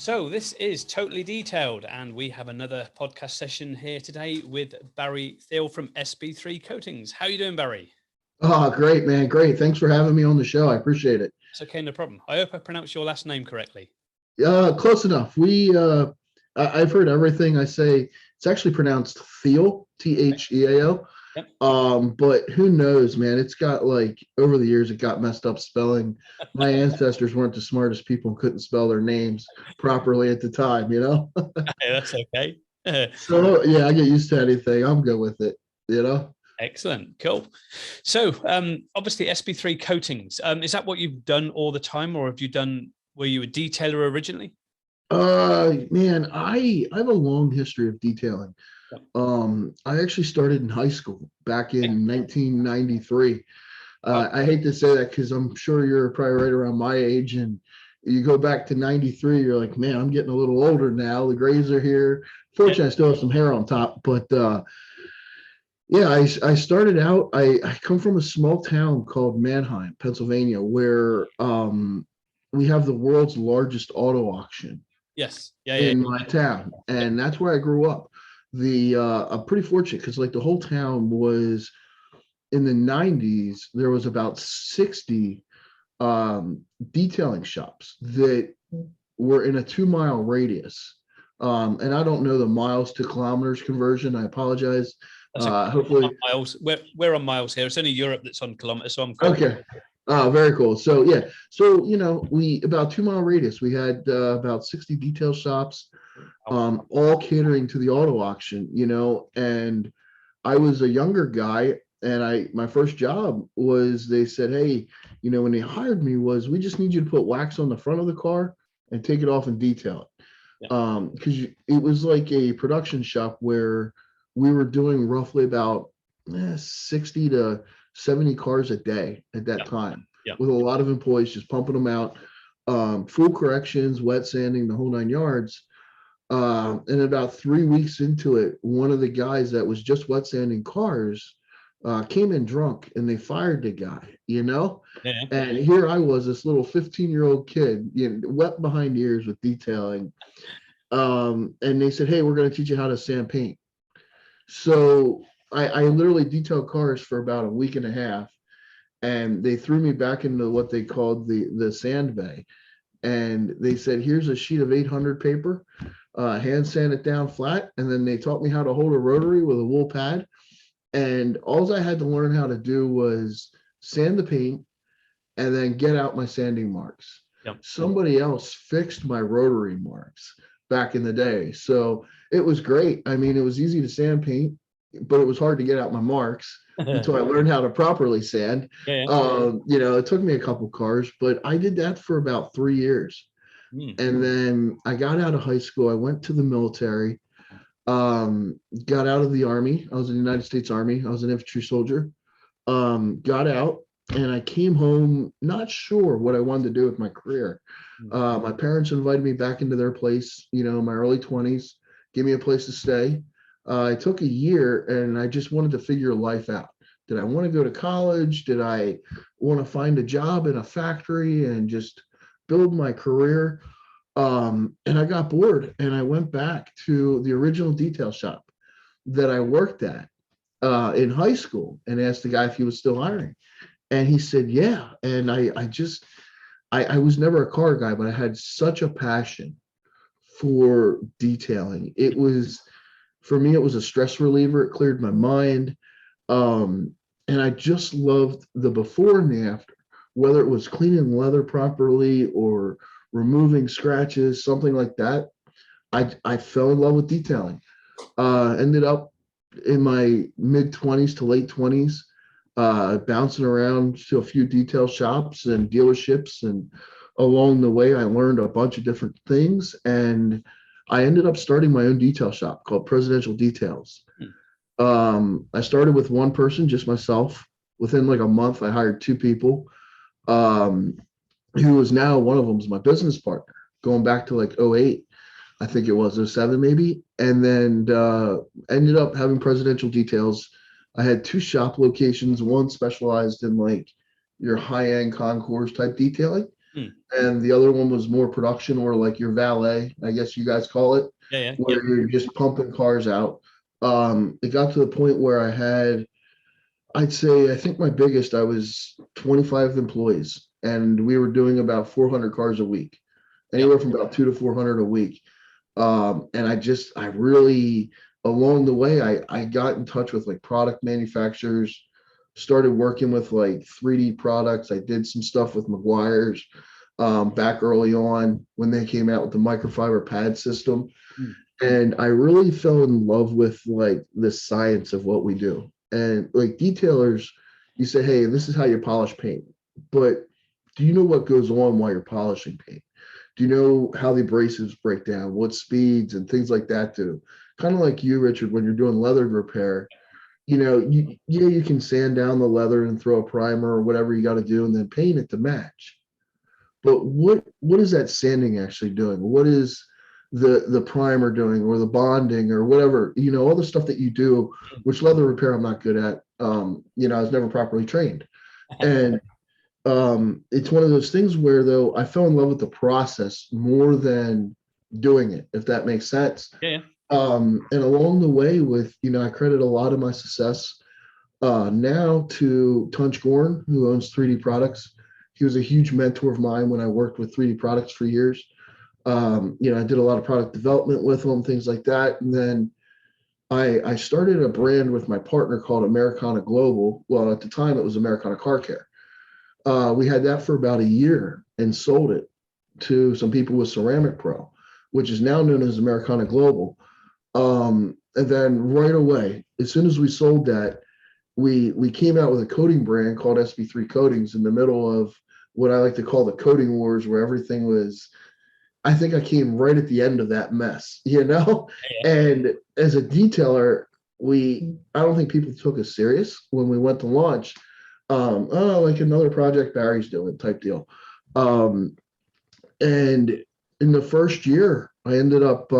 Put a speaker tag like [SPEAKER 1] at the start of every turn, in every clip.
[SPEAKER 1] So this is Totally Detailed, and we have another podcast session here today with Barry Theal from SB3 Coatings. How are you doing, Barry?
[SPEAKER 2] Oh, great, man. Great. Thanks for having me on the show. I appreciate it.
[SPEAKER 1] It's okay, no problem. I hope I pronounced your last name correctly.
[SPEAKER 2] Close enough. I've heard everything I say. It's actually pronounced Theal, Theao.
[SPEAKER 1] Yep.
[SPEAKER 2] But who knows, man? It's got like over the years, it got messed up spelling. My ancestors weren't the smartest people and couldn't spell their names properly at the time, you know?
[SPEAKER 1] That's okay.
[SPEAKER 2] So yeah, I get used to anything. I'm good with it, you know?
[SPEAKER 1] Excellent. Cool. So obviously SB3 Coatings, is that what you've done all the time, or were you a detailer originally?
[SPEAKER 2] Man, I have a long history of detailing. I actually started in high school back in 1993. I hate to say that because I'm sure you're probably right around my age, and you go back to 93, you're like, man, I'm getting a little older now. The grays are here. Fortunately, I still have some hair on top, but yeah, I started out, I come from a small town called Manheim, Pennsylvania, where we have the world's largest auto auction.
[SPEAKER 1] Yes.
[SPEAKER 2] In my town, and that's where I grew up. I'm pretty fortunate because like the whole town was in the 90s. There was about 60 detailing shops that were in a 2 mile radius. And I don't know the miles to kilometers conversion. I apologize. Hopefully,
[SPEAKER 1] miles. We're on miles here. It's only Europe that's on kilometers, so I'm
[SPEAKER 2] cool. Okay. Oh, very cool. So yeah, so we about 2 mile radius. We had about 60 detail shops, all catering to the auto auction. And I was a younger guy, and my first job was they said, hey, when they hired me was we just need you to put wax on the front of the car and take it off and detail it. Because it was like a production shop where we were doing roughly about 60 to 70 cars a day at that time, with a lot of employees just pumping them out, full corrections, wet sanding, the whole 9 yards. And about 3 weeks into it, one of the guys that was just wet sanding cars came in drunk, and they fired the guy, And here I was, this little 15-year-old kid, wet behind ears with detailing. And they said, hey, we're going to teach you how to sand paint. So I literally detailed cars for about a week and a half, and they threw me back into what they called the sand bay. And they said, here's a sheet of 800 paper, hand sand it down flat. And then they taught me how to hold a rotary with a wool pad. And all I had to learn how to do was sand the paint and then get out my sanding marks. Somebody else fixed my rotary marks back in the day. So it was great. I mean, it was easy to sand paint, but it was hard to get out my marks until I learned how to properly sand. It took me a couple cars, but I did that for about 3 years. And then I got out of high school. I went to the military, got out of the Army. I was in the United States Army. I was an infantry soldier. Got out, and I came home not sure what I wanted to do with my career. My parents invited me back into their place, in my early 20s, gave me a place to stay. I took a year, and I just wanted to figure life out. Did I want to go to college? Did I want to find a job in a factory and just build my career? And I got bored, and I went back to the original detail shop that I worked at in high school and asked the guy if he was still hiring. And he said, yeah. And I was never a car guy, but I had such a passion for detailing. For me, it was a stress reliever. It cleared my mind. And I just loved the before and the after, whether it was cleaning leather properly or removing scratches, something like that. I fell in love with detailing. Ended up in my mid 20s to late 20s, bouncing around to a few detail shops and dealerships. And along the way, I learned a bunch of different things. And I ended up starting my own detail shop called Presidential Details. I started with one person, just myself. Within like a month, I hired 2 people, who is now, one of them is my business partner, going back to like 08. I think it was 07 maybe. And then ended up having Presidential Details. I had 2 shop locations, one specialized in like your high-end concourse type detailing.
[SPEAKER 1] Hmm.
[SPEAKER 2] and the other one was more production, or like your valet, I guess you guys call it,
[SPEAKER 1] Yeah, yeah,
[SPEAKER 2] where you're just pumping cars out. It got to the point where I'd say, I think my biggest, I was 25 employees, and we were doing about 400 cars a week,
[SPEAKER 1] yeah,
[SPEAKER 2] anywhere from about 2 to 400 a week. And I really, along the way, I got in touch with like product manufacturers, started working with like 3D products. I did some stuff with Meguiar's back early on when they came out with the microfiber pad system.
[SPEAKER 1] Hmm.
[SPEAKER 2] And I really fell in love with like the science of what we do. And like detailers, you say, hey, this is how you polish paint. But do you know what goes on while you're polishing paint? Do you know how the abrasives break down, what speeds and things like that do? Kind of like you, Richard, when you're doing leather repair, you can sand down the leather and throw a primer or whatever you got to do and then paint it to match. But what is that sanding actually doing? What is the primer doing, or the bonding, or whatever, all the stuff that you do, which leather repair I'm not good at. I was never properly trained. And it's one of those things where, though, I fell in love with the process more than doing it, if that makes sense.
[SPEAKER 1] yeah, yeah.
[SPEAKER 2] And along the way, I credit a lot of my success now to Tunch Gorn, who owns 3D Products. He was a huge mentor of mine when I worked with 3D Products for years. I did a lot of product development with him, things like that. And then I started a brand with my partner called Americana Global. Well, at the time, it was Americana Car Care. We had that for about a year and sold it to some people with Ceramic Pro, which is now known as Americana Global. And then right away, as soon as we sold that, we came out with a coating brand called SB3 Coatings in the middle of what I like to call the coating wars, where everything was. I think I came right at the end of that mess,
[SPEAKER 1] Yeah.
[SPEAKER 2] And as a detailer, I don't think people took us serious when we went to launch. Oh, like another project Barry's doing type deal. And in the first year, I ended up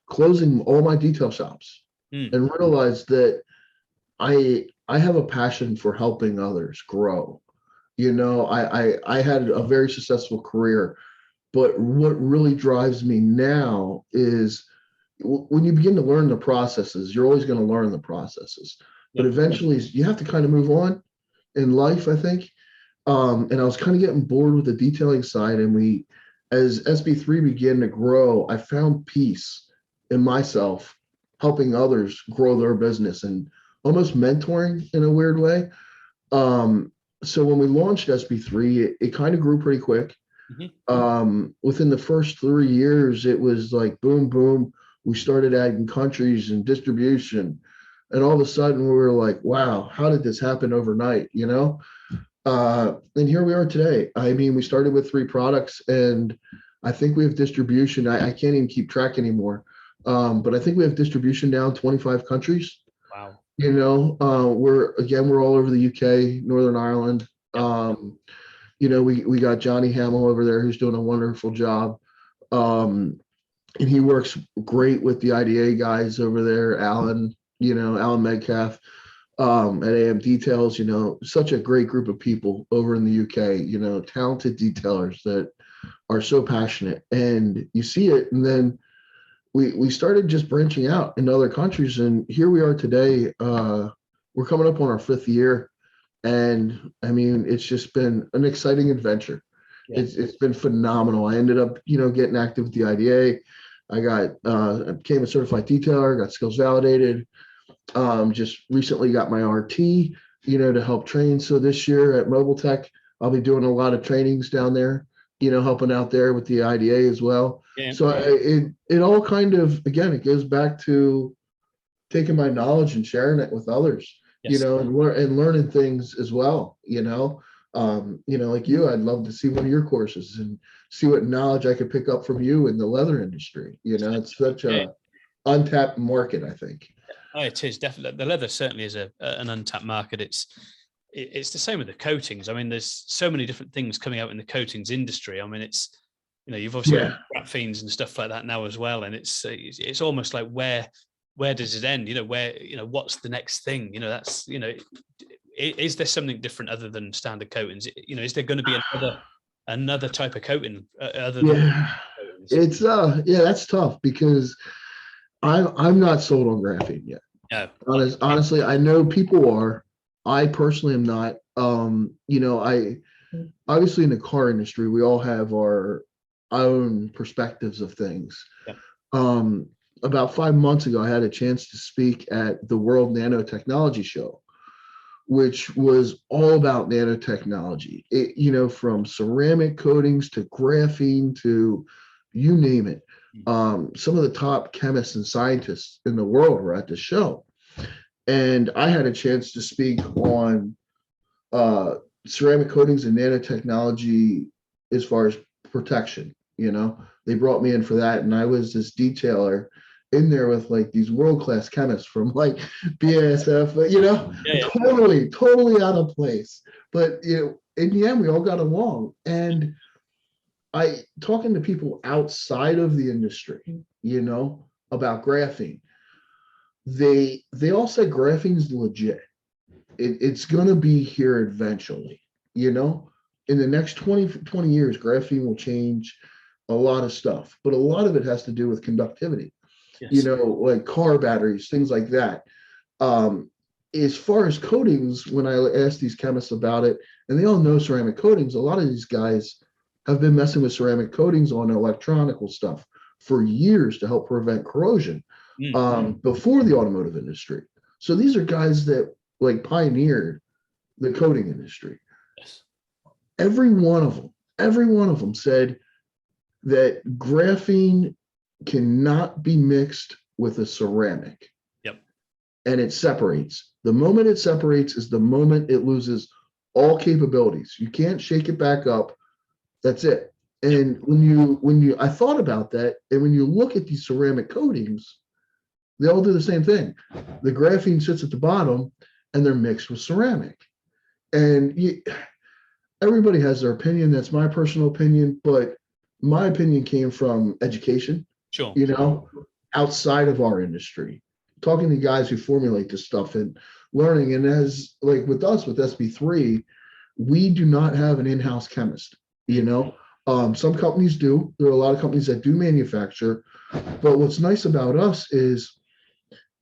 [SPEAKER 2] closing all my detail shops
[SPEAKER 1] Hmm.
[SPEAKER 2] and realized that I have a passion for helping others grow. I had a very successful career, but what really drives me now is when you begin to learn the processes, you're always going to learn the processes, but
[SPEAKER 1] Yeah.
[SPEAKER 2] eventually you have to kind of move on in life, I think. And I was kind of getting bored with the detailing side, and as SB3 began to grow, I found peace in myself, helping others grow their business and almost mentoring in a weird way. So when we launched SB3, it kind of grew pretty quick.
[SPEAKER 1] Mm-hmm.
[SPEAKER 2] Within the first 3 years, it was like boom, boom. We started adding countries and distribution, and all of a sudden we were like, wow, how did this happen overnight? And here we are today. I mean, we started with 3 products, and I think we have distribution. I can't even keep track anymore. But I think we have distribution now in 25 countries.
[SPEAKER 1] Wow.
[SPEAKER 2] We're all over the UK, Northern Ireland.
[SPEAKER 1] Yeah.
[SPEAKER 2] We got Johnny Hamill over there who's doing a wonderful job. And he works great with the IDA guys over there, Alan Metcalf, at AM Details, such a great group of people over in the UK, talented detailers that are so passionate, and you see it. And then we started just branching out into other countries, and here we are today. We're coming up on our 5th year, and I mean, it's just been an exciting adventure.
[SPEAKER 1] Yeah.
[SPEAKER 2] It's been phenomenal. I ended up, getting active with the IDA. I became a certified detailer, got skills validated. Just recently got my RT, to help train. So this year at Mobile Tech, I'll be doing a lot of trainings down there, helping out there with the IDA as well.
[SPEAKER 1] Yeah.
[SPEAKER 2] So it all kind of, again, it goes back to taking my knowledge and sharing it with others,
[SPEAKER 1] Yes.
[SPEAKER 2] and learning things as well, like you, I'd love to see one of your courses and see what knowledge I could pick up from you in the leather industry. It's such a untapped market, I think.
[SPEAKER 1] Oh, it is definitely. The leather certainly is an untapped market. It's the same with the coatings. I mean, there's so many different things coming out in the coatings industry. I mean, you've obviously got graphene and stuff like that now as well, and it's almost like where does it end? What's the next thing? Is there something different other than standard coatings? Is there going to be another type of coating other than
[SPEAKER 2] Yeah,
[SPEAKER 1] coatings?
[SPEAKER 2] it's yeah, that's tough because I'm not sold on graphene yet.
[SPEAKER 1] No.
[SPEAKER 2] Honestly, I know people are. I personally am not. I obviously in the car industry, we all have our own perspectives of things.
[SPEAKER 1] Yeah.
[SPEAKER 2] About 5 months ago, I had a chance to speak at the World Nanotechnology Show, which was all about nanotechnology. From ceramic coatings to graphene to you name it. Some of the top chemists and scientists in the world were at the show, and I had a chance to speak on uh, ceramic coatings and nanotechnology as far as protection. They brought me in for that, and I was this detailer in there with like these world-class chemists from like BASF, totally out of place. But in the end, we all got along. And I talking to people outside of the industry, about graphene, they all said graphene's legit. It's gonna be here eventually, in the next 20 years, graphene will change a lot of stuff, but a lot of it has to do with conductivity.
[SPEAKER 1] Yes.
[SPEAKER 2] Like car batteries, things like that. As far as coatings, when I asked these chemists about it, and they all know ceramic coatings, a lot of these guys have been messing with ceramic coatings on electronical stuff for years to help prevent corrosion before the automotive industry. So these are guys that like pioneered the coating industry.
[SPEAKER 1] Yes.
[SPEAKER 2] Every one of them said that graphene cannot be mixed with a ceramic.
[SPEAKER 1] Yep.
[SPEAKER 2] And it separates. The moment it separates is the moment it loses all capabilities. You can't shake it back up. That's it. And I thought about that, and when you look at these ceramic coatings, they all do the same thing. The graphene sits at the bottom, and they're mixed with ceramic. And everybody has their opinion. That's my personal opinion, but my opinion came from education.
[SPEAKER 1] Sure.
[SPEAKER 2] Outside of our industry, talking to guys who formulate this stuff and learning. And as like with us with SB3, we do not have an in-house chemist. Some companies do. There are a lot of companies that do manufacture, but what's nice about us is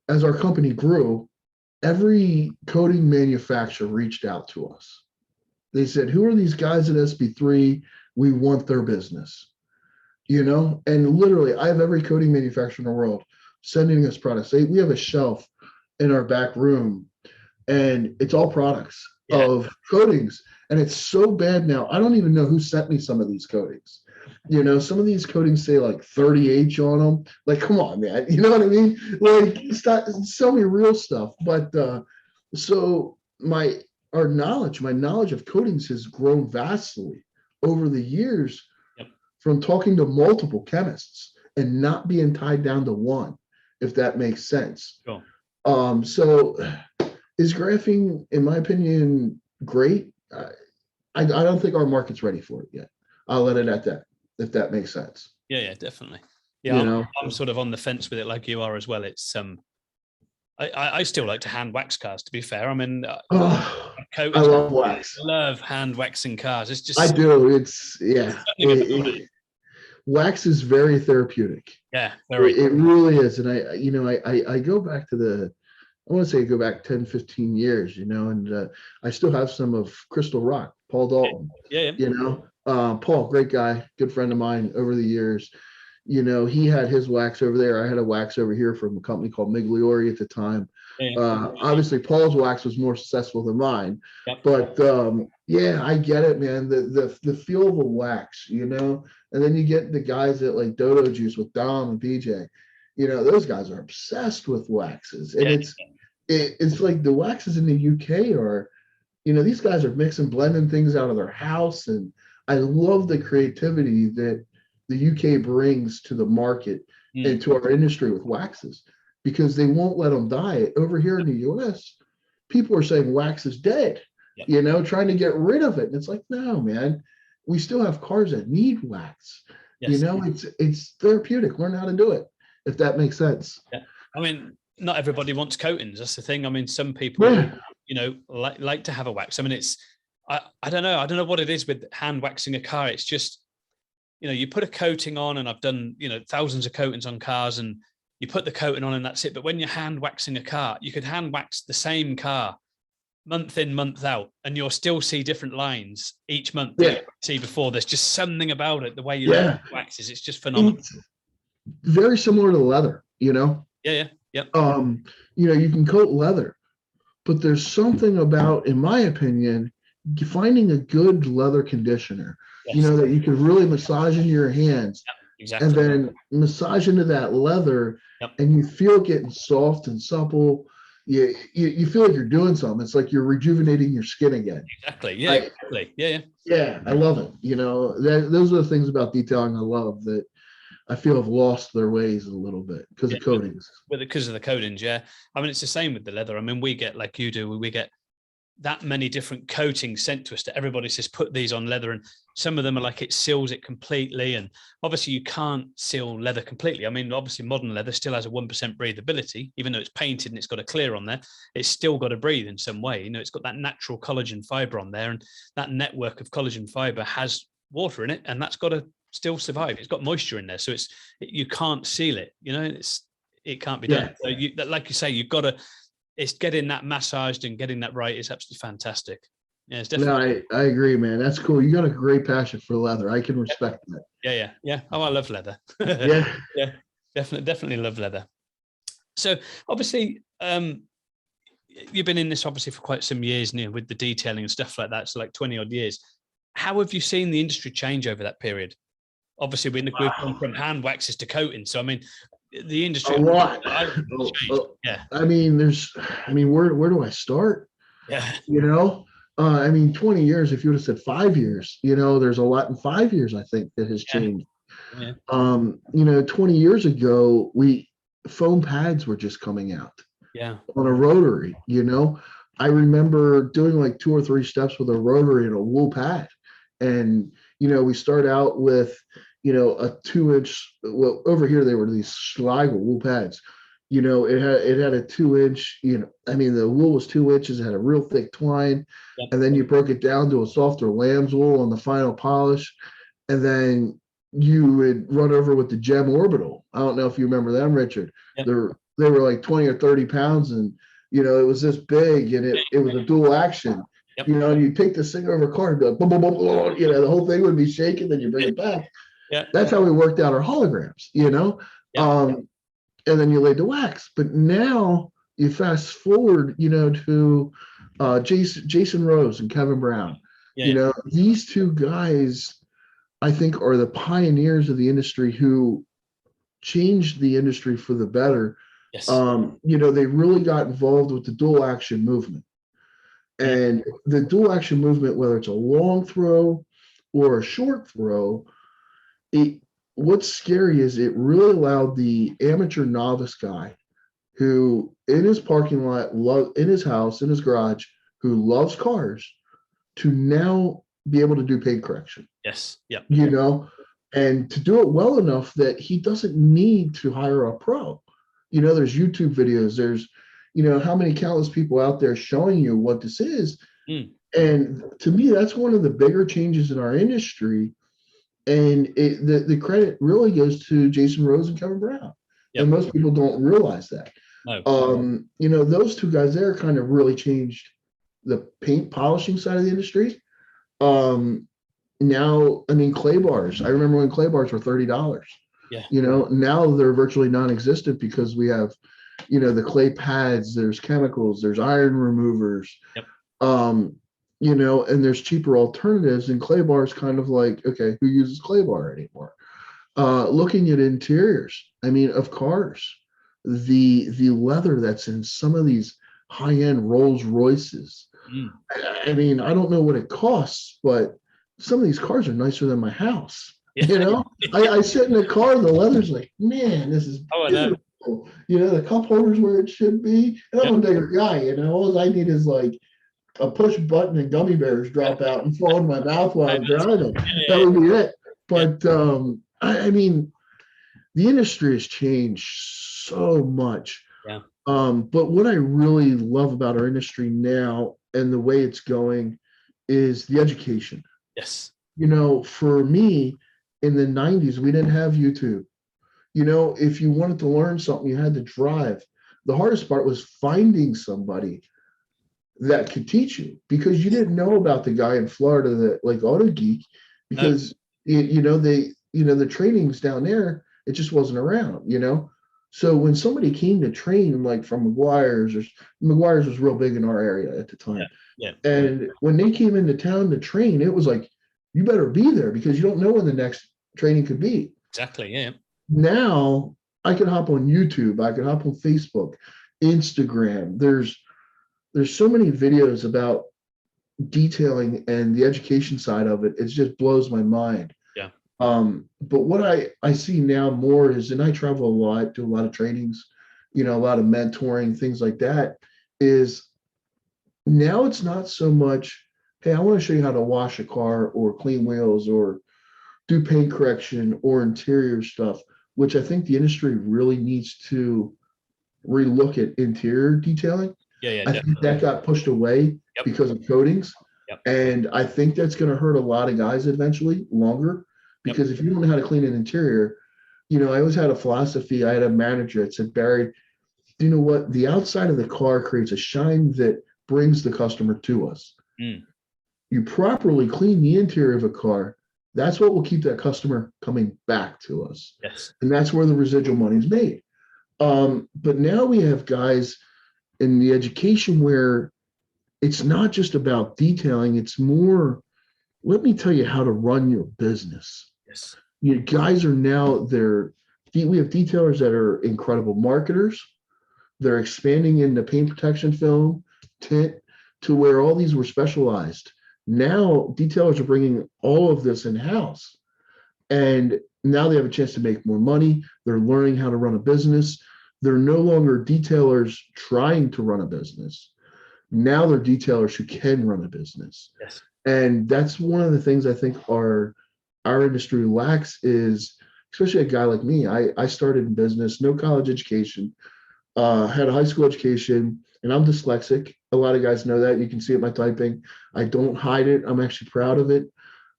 [SPEAKER 2] as our company grew, every coating manufacturer reached out to us. They said, who are these guys at SB3? We want their business. And literally, I have every coating manufacturer in the world sending us products. We have a shelf in our back room, and it's all products of coatings. And it's so bad now, I don't even know who sent me some of these coatings. Some of these coatings say like 30H on them. Like, come on, man. You know what I mean? Like, sell me real stuff. But so my knowledge of coatings has grown vastly over the years from talking to multiple chemists and not being tied down to one, if that makes sense.
[SPEAKER 1] Sure.
[SPEAKER 2] So is graphene, in my opinion, great? I don't think our market's ready for it yet. I'll let it at that, if that makes sense.
[SPEAKER 1] Yeah, definitely. Yeah, I'm sort of on the fence with it like you are as well. It's I still like to hand wax cars, to be fair. I mean,
[SPEAKER 2] I love wax.
[SPEAKER 1] I love hand waxing cars. It's just
[SPEAKER 2] I do. It's wax is very therapeutic.
[SPEAKER 1] Yeah, very.
[SPEAKER 2] It really is. And I go back to I want to say go back 10, 15 years, and I still have some of Crystal Rock, Paul Dalton.
[SPEAKER 1] Yeah.
[SPEAKER 2] Paul, great guy, good friend of mine over the years. He had his wax over there. I had a wax over here from a company called Migliori at the time. Obviously, Paul's wax was more successful than mine. Yep. But I get it, man. The feel of a wax, and then you get the guys at like Dodo Juice with Dom and BJ. Those guys are obsessed with waxes, and it's like the waxes in the UK are, these guys are mixing, blending things out of their house, and I love the creativity that the UK brings to the market and to our industry with waxes, because they won't let them die. Over here in the US, people are saying wax is dead, trying to get rid of it. And it's like, no, man, we still have cars that need wax. Yes. It's therapeutic. Learn how to do it, if that makes sense.
[SPEAKER 1] Yeah. I mean, not everybody wants coatings. That's the thing. I mean, some people, like to have a wax. I mean, I don't know. I don't know what it is with hand waxing a car. It's just, you put a coating on, and I've done, thousands of coatings on cars, and you put the coating on and that's it. But when you're hand waxing a car, you could hand wax the same car month in, month out, and you'll still see different lines each month that you see before. There's just something about it, the way you waxes. It's just phenomenal. It's
[SPEAKER 2] very similar to leather,
[SPEAKER 1] Yeah.
[SPEAKER 2] You can coat leather, but there's something about, in my opinion, finding a good leather conditioner, that you can really massage into your hands,
[SPEAKER 1] exactly,
[SPEAKER 2] and then massage into that leather, and you feel it getting soft and supple. You feel like you're doing something. It's like you're rejuvenating your skin again.
[SPEAKER 1] Exactly. Yeah. Exactly. Yeah.
[SPEAKER 2] Yeah. I love it. Those are the things about detailing I love that I feel have lost their ways a little bit because of coatings.
[SPEAKER 1] Because of the coatings, yeah. I mean, it's the same with the leather. I mean, we get, like you do, we get that many different coatings sent to us that everybody says, put these on leather. And some of them are like, it seals it completely. And obviously you can't seal leather completely. I mean, obviously modern leather still has a 1% breathability, even though it's painted and it's got a clear on there, it's still got to breathe in some way. It's got that natural collagen fiber on there, and that network of collagen fiber has water in it, and that's got to still survive. It's got moisture in there. So you can't seal it, it can't be done. So like you say, you've got to, it's getting that massaged and getting that right is absolutely fantastic. Yeah, it's definitely.
[SPEAKER 2] No, I agree, man. That's cool. You got a great passion for leather. I can respect that.
[SPEAKER 1] Yeah. Oh, I love leather.
[SPEAKER 2] Yeah.
[SPEAKER 1] Definitely love leather. So obviously, you've been in this obviously for quite some years now with the detailing and stuff like that. So like 20 odd years. How have you seen the industry change over that period? Obviously, we've gone from hand waxes to coating. So I mean, the industry
[SPEAKER 2] a lot.
[SPEAKER 1] Yeah.
[SPEAKER 2] I mean, where do I start?
[SPEAKER 1] Yeah.
[SPEAKER 2] 20 years, if you would have said 5 years, there's a lot in 5 years, I think, that has changed.
[SPEAKER 1] Yeah.
[SPEAKER 2] 20 years ago, foam pads were just coming out.
[SPEAKER 1] Yeah.
[SPEAKER 2] On a rotary, I remember doing like 2 or 3 steps with a rotary and a wool pad. And, we start out with, a 2-inch, well, over here, they were these Schlegel wool pads. It had a 2-inch, the wool was 2 inches, it had a real thick twine. Yep. And then you broke it down to a softer lamb's wool on the final polish. And then you would run over with the Gem Orbital. I don't know if you remember them, Richard. Yep. They were like 20 or 30 pounds, and, it was this big, and it was a dual action. Yep. And you take this thing over a car and go, boom, boom, boom, boom, the whole thing would be shaking, then you bring it back.
[SPEAKER 1] Yeah.
[SPEAKER 2] That's how we worked out our holograms, Yep. And then you laid the wax. But now you fast forward, to Jason Rose and Kevin Brown. Yeah. These two guys, I think, are the pioneers of the industry who changed the industry for the better.
[SPEAKER 1] Yes.
[SPEAKER 2] They really got involved with the dual action movement. And the dual action movement, whether it's a long throw or a short throw, what's scary is it really allowed the amateur novice guy who in his parking lot, in his house, in his garage, who loves cars, to now be able to do paint correction.
[SPEAKER 1] Yes. Yeah.
[SPEAKER 2] And to do it well enough that he doesn't need to hire a pro. There's YouTube videos, there's, how many countless people out there showing you what this is. And to me, that's one of the bigger changes in our industry. And the credit really goes to Jason Rose and Kevin Brown. Yep. And most people don't realize that. No. Those two guys there kind of really changed the paint polishing side of the industry. Now, clay bars. I remember when clay bars were $30.
[SPEAKER 1] Yeah.
[SPEAKER 2] Now they're virtually non-existent because we have, the clay pads, there's chemicals, there's iron removers.
[SPEAKER 1] Yep.
[SPEAKER 2] And there's cheaper alternatives, and clay bar is kind of like, okay, who uses clay bar anymore? Looking at interiors, of cars, the leather that's in some of these high-end Rolls Royces. I don't know what it costs, but some of these cars are nicer than my house. Yeah. I sit in the car and the leather's like, man, this is beautiful. The cup holder's where it should be. And I'm a bigger guy, all I need is like a push button and gummy bears drop out and fall in my mouth while I'm driving. That would be it. But the industry has changed so much.
[SPEAKER 1] Yeah.
[SPEAKER 2] But what I really love about our industry now and the way it's going is the education.
[SPEAKER 1] Yes.
[SPEAKER 2] You know, for me in the 90s, we didn't have YouTube. You know, if you wanted to learn something, you had to drive. The hardest part was finding somebody that could teach you because you didn't know about the guy in Florida that like Auto Geek because you know the trainings down there it just wasn't around, you know. So when somebody came to train like from McGuire's was real big in our area at the time.
[SPEAKER 1] Yeah.
[SPEAKER 2] And when they came into town to train, it was like you better be there because you don't know when the next training could be.
[SPEAKER 1] Exactly. Yeah.
[SPEAKER 2] Now I can hop on YouTube, I can hop on Facebook, Instagram. There's so many videos about detailing and the education side of it. It just blows my mind.
[SPEAKER 1] Yeah.
[SPEAKER 2] But what I see now more is, and I travel a lot, do a lot of trainings, you know, a lot of mentoring, things like that, is now it's not so much, hey, I want to show you how to wash a car or clean wheels or do paint correction or interior stuff, which I think the industry really needs to relook at interior detailing.
[SPEAKER 1] Yeah.
[SPEAKER 2] I think that got pushed away because of coatings.
[SPEAKER 1] Yep.
[SPEAKER 2] And I think that's going to hurt a lot of guys eventually longer because if you don't know how to clean an interior, you know, I always had a philosophy. I had a manager that said, Barry, do you know what? The outside of the car creates a shine that brings the customer to us. You properly clean the interior of a car. That's what will keep that customer coming back to us.
[SPEAKER 1] Yes.
[SPEAKER 2] And that's where the residual money is made. But now we have guys in the education where it's not just about detailing, it's more, let me tell you how to run your business.
[SPEAKER 1] Yes.
[SPEAKER 2] You guys are now we have detailers that are incredible marketers. They're expanding into paint protection film, tint, to where all these were specialized. Now detailers are bringing all of this in-house. And now they have a chance to make more money. They're learning how to run a business. They're no longer detailers trying to run a business. Now they're detailers who can run a business.
[SPEAKER 1] Yes.
[SPEAKER 2] And that's one of the things I think our industry lacks is, especially a guy like me. I started in business, no college education, had a high school education, and I'm dyslexic. A lot of guys know that. You can see it in my typing. I don't hide it. I'm actually proud of it.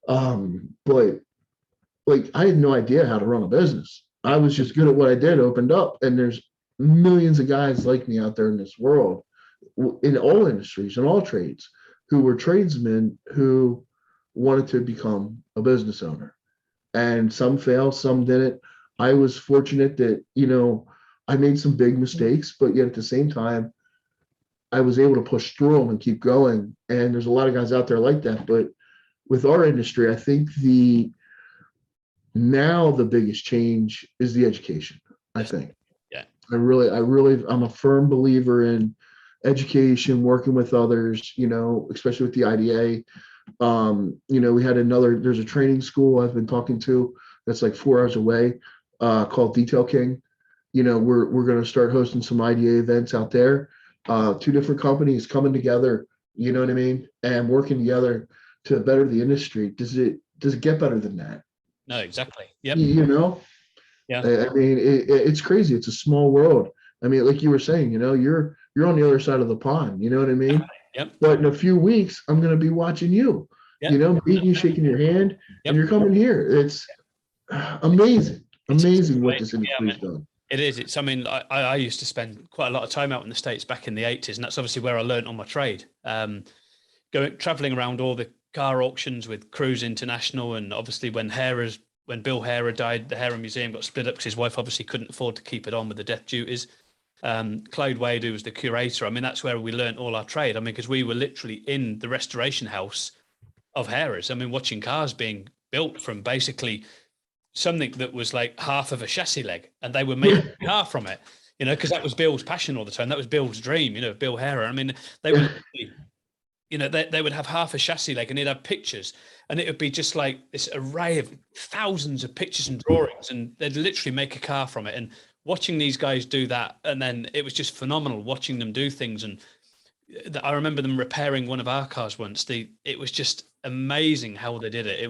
[SPEAKER 2] But like I had no idea how to run a business. I was just good at what I did, opened up, and there's millions of guys like me out there in this world, in all industries, in all trades, who were tradesmen who wanted to become a business owner. And some failed, some didn't. I was fortunate that, you know, I made some big mistakes, but yet at the same time, I was able to push through them and keep going. And there's a lot of guys out there like that. But with our industry, I think now the biggest change is the education. I think.
[SPEAKER 1] Yeah.
[SPEAKER 2] I'm a firm believer in education, working with others, you know, especially with the IDA. You know, there's a training school I've been talking to that's like 4 hours away, called Detail King. You know, we're going to start hosting some IDA events out there. 2 different companies coming together, you know what I mean, and working together to better the industry. Does it get better than that?
[SPEAKER 1] No, exactly. Yep.
[SPEAKER 2] You know,
[SPEAKER 1] yeah.
[SPEAKER 2] I mean, it's crazy. It's a small world. I mean, like you were saying, you know, you're on the other side of the pond. You know what I mean?
[SPEAKER 1] Yep.
[SPEAKER 2] But in a few weeks, I'm going to be watching you. Yep. You know, meeting you, shaking your hand, and you're coming here. It's amazing, what this industry's done.
[SPEAKER 1] It is. I used to spend quite a lot of time out in the States back in the 80s, and that's obviously where I learned on my trade. Traveling around all the car auctions with Cruise International, and obviously when Bill Hara died, the Hara Museum got split up because his wife obviously couldn't afford to keep it on with the death duties. Clyde Wade, who was the curator, I mean, that's where we learned all our trade. I mean, because we were literally in the restoration house of Hara's. I mean, watching cars being built from basically something that was like half of a chassis leg, and they were making a car from it, you know, because that was Bill's passion all the time. That was Bill's dream, you know, Bill Hara. I mean, they were, you know, they would have half a chassis leg, and he'd have pictures, and it would be just like this array of thousands of pictures and drawings, and they'd literally make a car from it. And watching these guys do that, and then it was just phenomenal watching them do things. And I remember them repairing one of our cars once. It was just amazing how they did it. It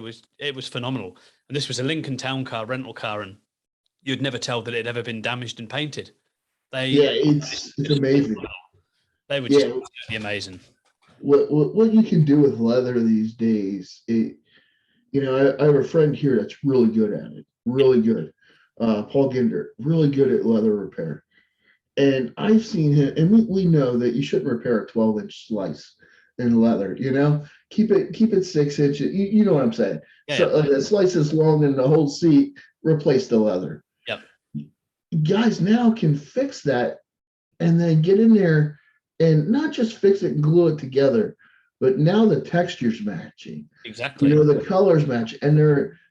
[SPEAKER 1] was phenomenal. And this was a Lincoln Town Car rental car, and you'd never tell that it had ever been damaged and painted.
[SPEAKER 2] It's amazing.
[SPEAKER 1] They were just absolutely amazing.
[SPEAKER 2] what you can do with leather these days. I have a friend here that's really good at it, really good. Paul Ginder, really good at leather repair. And I've seen him, and we know that you shouldn't repair a 12-inch slice in leather. Keep it 6 inches. You know what I'm saying?
[SPEAKER 1] Yeah,
[SPEAKER 2] So a slice is long in the whole seat. Replace the leather.
[SPEAKER 1] yep.
[SPEAKER 2] Guys now can fix that and then get in there and not just fix it and glue it together, but now the texture's matching.
[SPEAKER 1] Exactly.
[SPEAKER 2] The colors match, and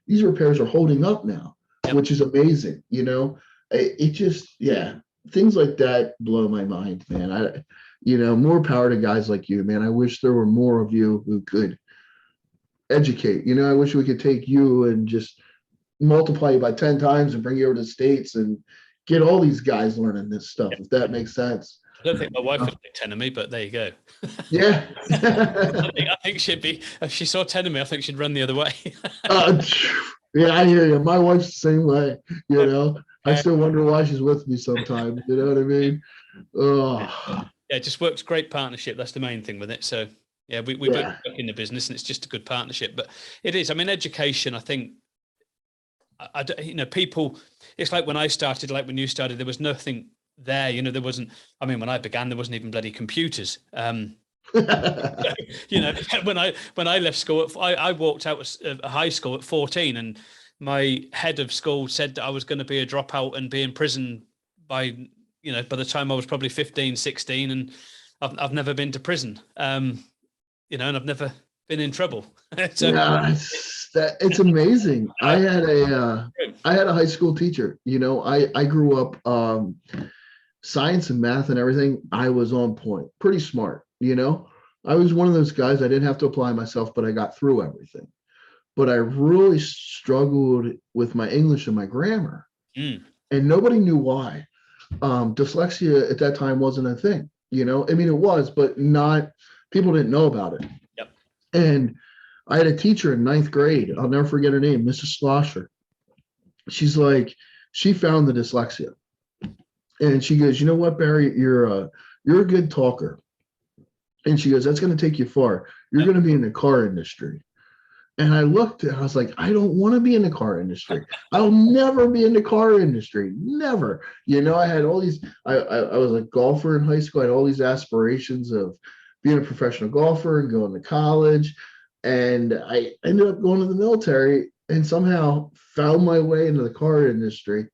[SPEAKER 2] these repairs are holding up now,
[SPEAKER 1] Yep.
[SPEAKER 2] which is amazing. It just, yeah, things like that blow my mind, man. More power to guys like you, man. I wish there were more of you who could educate. I wish we could take you and just multiply you by 10 times and bring you over to the States and get all these guys learning this stuff, if that makes sense.
[SPEAKER 1] I don't think my wife would think 10 of me, but there you go.
[SPEAKER 2] Yeah.
[SPEAKER 1] I think she'd be, if she saw 10 of me, I think she'd run the other way.
[SPEAKER 2] Yeah, I hear you. My wife's the same way, I still wonder why she's with me sometimes. You know what I mean? Oh.
[SPEAKER 1] Yeah, it just works. Great partnership. That's the main thing with it. So yeah, we both work in the business, and it's just a good partnership. But it is. I mean, education, I think, people, it's like when I started, like when you started, there was nothing there. There wasn't, I mean, when I began, there wasn't even bloody computers. When I left school, I walked out of high school at 14, and my head of school said that I was going to be a dropout and be in prison by the time I was probably 15, 16, and I've never been to prison, and I've never been in trouble. So,
[SPEAKER 2] yeah, it's amazing. I had a high school teacher. I grew up science and math and everything. I was on point, pretty smart. I was one of those guys. I didn't have to apply myself, but I got through everything. But I really struggled with my English and my grammar, and nobody knew why. Dyslexia at that time wasn't a thing. I mean, it was, but not, people didn't know about it.
[SPEAKER 1] Yep.
[SPEAKER 2] And I had a teacher in 9th grade. I'll never forget her name, Mrs. Schlosser. She's like, she found the dyslexia, and she goes, "You know what, Barry, you're a good talker." And she goes, "That's going to take you far. You're going to be in the car industry." And I looked and I was like, I don't want to be in the car industry. I'll never be in the car industry. Never. I had all these, I was a golfer in high school. I had all these aspirations of being a professional golfer and going to college. And I ended up going to the military and somehow found my way into the car industry.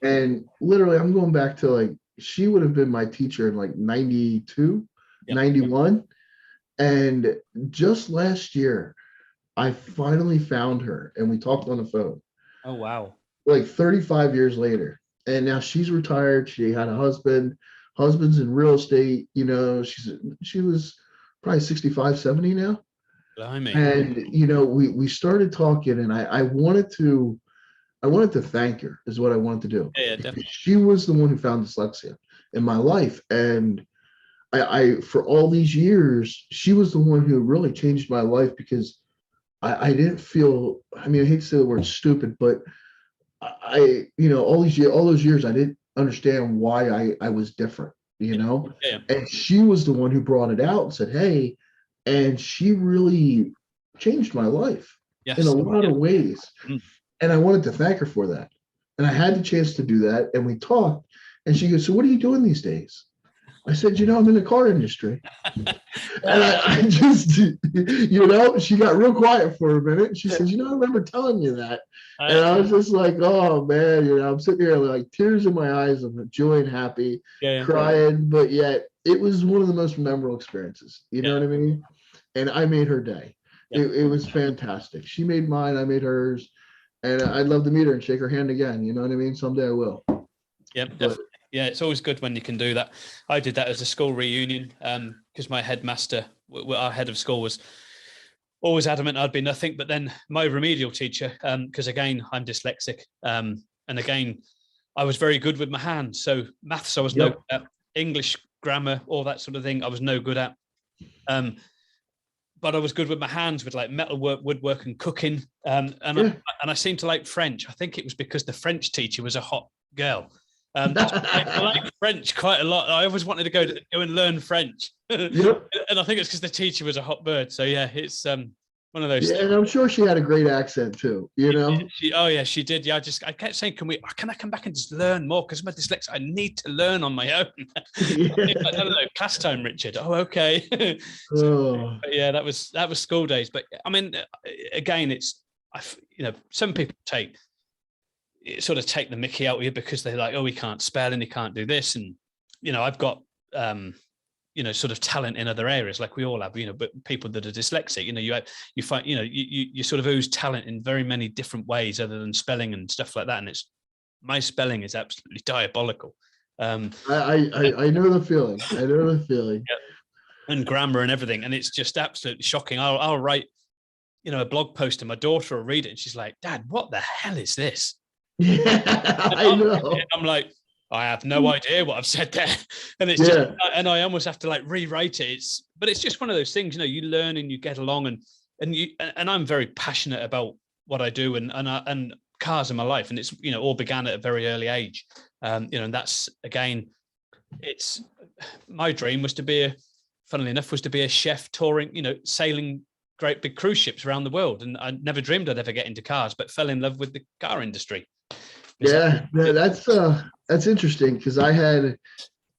[SPEAKER 2] And literally, I'm going back to she would have been my teacher in 92, 91. And just last year, I finally found her and we talked on the phone.
[SPEAKER 1] Oh, wow.
[SPEAKER 2] 35 years later. And now she's retired. She had a husband's in real estate. She was probably 65, 70 now.
[SPEAKER 1] Blimey.
[SPEAKER 2] And, we started talking, and I wanted to thank her is what I wanted to do.
[SPEAKER 1] Yeah, definitely.
[SPEAKER 2] She was the one who found dyslexia in my life. And I for all these years, she was the one who really changed my life, because I didn't feel, I mean, I hate to say the word stupid, but all those years, I didn't understand why I was different,
[SPEAKER 1] Yeah.
[SPEAKER 2] And she was the one who brought it out and said, "Hey," and she really changed my life in a lot of ways. And I wanted to thank her for that. And I had the chance to do that. And we talked, and she goes, "So what are you doing these days?" I said, "I'm in the car industry." And I just, she got real quiet for a minute. She says, "I remember telling you that." And I was just like, "Oh man," I'm sitting here tears in my eyes. I'm joy and happy, crying, but yet it was one of the most memorable experiences. You know what I mean? And I made her day. It was fantastic. She made mine. I made hers. And I'd love to meet her and shake her hand again. You know what I mean? Someday I will.
[SPEAKER 1] Yep. Yeah, it's always good when you can do that. I did that as a school reunion because my headmaster, our head of school, was always adamant I'd be nothing. But then my remedial teacher, because again, I'm dyslexic. And again, I was very good with my hands. So maths, I was no good at. English, grammar, all that sort of thing, I was no good at. But I was good with my hands, with metalwork, woodwork, and cooking. And I seemed to like French. I think it was because the French teacher was a hot girl. I like French quite a lot. I always wanted to go and learn French. and I think it's because the teacher was a hot bird. So yeah, it's one of those
[SPEAKER 2] Yeah,
[SPEAKER 1] things.
[SPEAKER 2] and I'm sure she had a great accent too, you know?
[SPEAKER 1] Oh yeah, she did. Yeah, I kept saying, can I come back and just learn more? Because my dyslexia, I need to learn on my own.
[SPEAKER 2] Yeah.
[SPEAKER 1] I don't know, class time, Richard. Oh, okay.
[SPEAKER 2] Oh.
[SPEAKER 1] Yeah, that was school days. But I mean, again, some people take the mickey out of you because they're like, oh, he can't spell and he can't do this. And, I've got, sort of talent in other areas, like we all have, but people that are dyslexic, you find, you sort of ooze talent in very many different ways other than spelling and stuff like that. And my spelling is absolutely diabolical.
[SPEAKER 2] I know the feeling. I know the feeling.
[SPEAKER 1] And grammar and everything. And it's just absolutely shocking. I'll write, a blog post and my daughter will read it and she's like, Dad, what the hell is this?
[SPEAKER 2] Yeah, I know.
[SPEAKER 1] I'm like, I have no idea what I've said there. And it's just, and I almost have to like rewrite it. But it's just one of those things, you learn and you get along and I'm very passionate about what I do and cars in my life. And it's, all began at a very early age. And that's, again, it's my dream was to be funnily enough, was to be a chef touring, sailing great big cruise ships around the world. And I never dreamed I'd ever get into cars, but fell in love with the car industry.
[SPEAKER 2] Yeah, that's interesting because I had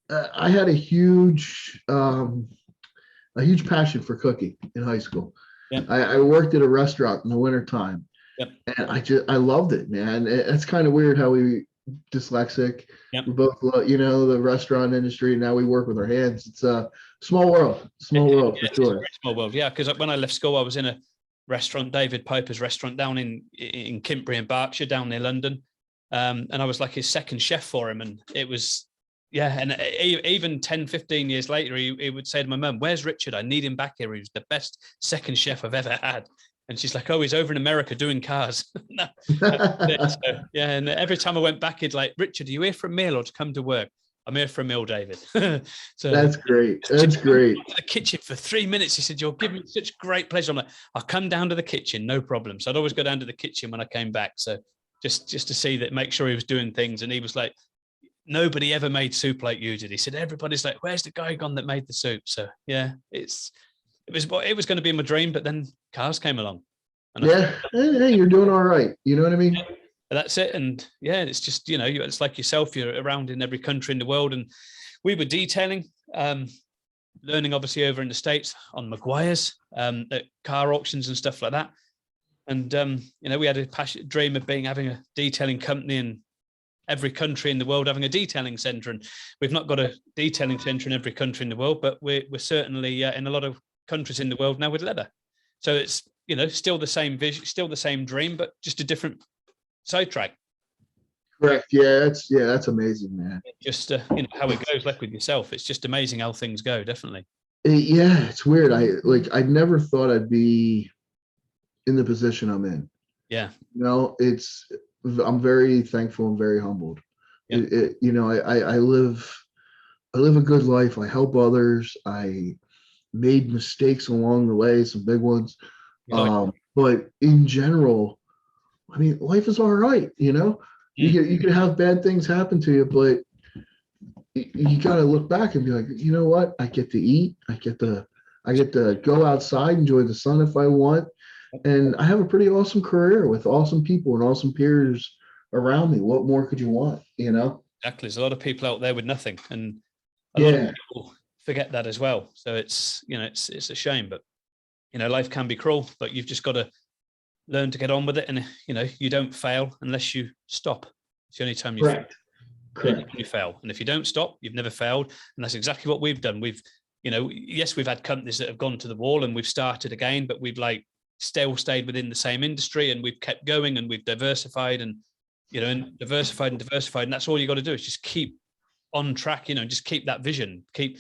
[SPEAKER 2] a huge passion for cooking in high school. Yep. I worked at a restaurant in the wintertime. Yep. And I loved it, man. It's kind of weird how we dyslexic. Yep. We both love, the restaurant industry. And now we work with our hands. It's a small world for sure.
[SPEAKER 1] Small world, yeah. Because when I left school, I was in a restaurant, David Piper's restaurant down in Kintbury in Berkshire, down near London. And I was like his second chef for him. And it was, and even 10, 15 years later, he would say to my mum, "Where's Richard? I need him back here. He was the best second chef I've ever had." And she's like, "Oh, he's over in America doing cars." So, and every time I went back, he'd like, "Richard, are you here for a meal or to come to work?" "I'm here for a meal, David." So
[SPEAKER 2] that's great. That's great.
[SPEAKER 1] To the kitchen for 3 minutes. He said, "You're giving me such great pleasure." I'm like, "I'll come down to the kitchen, no problem." So I'd always go down to the kitchen when I came back. So just to see that, make sure he was doing things. And he was like, "Nobody ever made soup like you did." He said, "Everybody's like, where's the guy gone that made the soup?" So yeah, it was going to be my dream, but then cars came along.
[SPEAKER 2] And hey, you're doing all right. You know what I mean?
[SPEAKER 1] That's it. And it's just, it's like yourself, you're around in every country in the world. And we were detailing, learning obviously over in the States on Maguire's, at car auctions and stuff like that. And, we had a dream of having a detailing company in every country in the world, having a detailing center. And we've not got a detailing center in every country in the world, but we're certainly in a lot of countries in the world now with leather. So it's, still the same vision, still the same dream, but just a different sidetrack.
[SPEAKER 2] Correct. Yeah, that's amazing, man.
[SPEAKER 1] Just how it goes, like with yourself. It's just amazing how things go. Definitely.
[SPEAKER 2] Yeah, it's weird. I never thought I'd be in the position I'm in.
[SPEAKER 1] Yeah.
[SPEAKER 2] I'm very thankful and very humbled. Yeah. I live a good life. I help others. I made mistakes along the way, some big ones. But in general, I mean, life is all right. You can have bad things happen to you, but you got to look back and be like, you know what? I get to eat. I get to go outside, enjoy the sun if I want. And I have a pretty awesome career with awesome people and awesome peers around me. What more could you want?
[SPEAKER 1] Exactly. There's a lot of people out there with nothing, and a lot of people forget that as well. So it's it's a shame, but life can be cruel, but you've just got to learn to get on with it. And you don't fail unless you stop. It's the only time you fail. And if you don't stop, you've never failed. And that's exactly what we've done. We've yes, we've had companies that have gone to the wall and we've started again, but we've still stayed within the same industry, and we've kept going, and we've diversified and diversified. And that's all you got to do is just keep on track, just keep that vision, keep